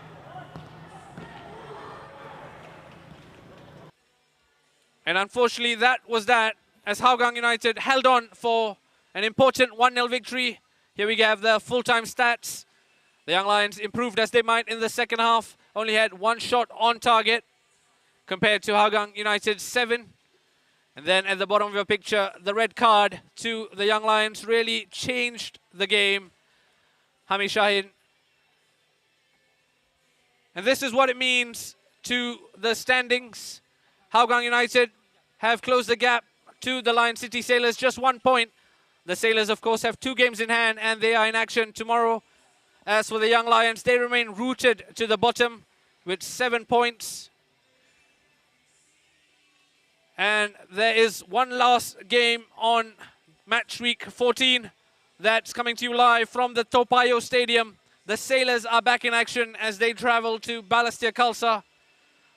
And unfortunately, that was that, as Hougang United held on for an important 1-0 victory. Here we have the full-time stats. The Young Lions improved as they might in the second half. Only had 1 shot on target compared to Hougang United's 7. And then at the bottom of your picture, the red card to the Young Lions really changed the game. Hamid Shaheen. And this is what it means to the standings. Hougang United have closed the gap to the Lion City Sailors, just 1 point. The Sailors, of course, have 2 games in hand, and they are in action tomorrow. As for the Young Lions, they remain rooted to the bottom with 7 points. And there is one last game on Matchweek 14 that's coming to you live from the Toa Payoh Stadium. The Sailors are back in action as they travel to Balestier Khalsa.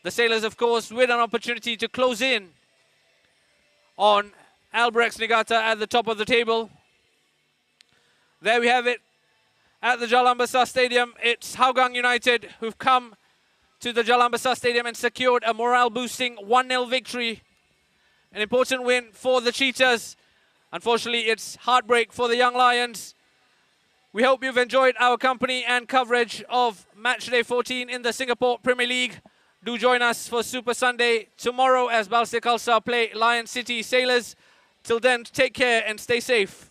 The Sailors, of course, with an opportunity to close in on Albrecht's Niigata at the top of the table. There we have it. At the Jalan Besar Stadium, it's Hougang United who've come to the Jalan Besar Stadium and secured a morale-boosting 1-0 victory. An important win for the Cheetahs. Unfortunately, it's heartbreak for the Young Lions. We hope you've enjoyed our company and coverage of Matchday 14 in the Singapore Premier League. Do join us for Super Sunday tomorrow as Balestier Khalsa play Lion City Sailors. Till then, take care and stay safe.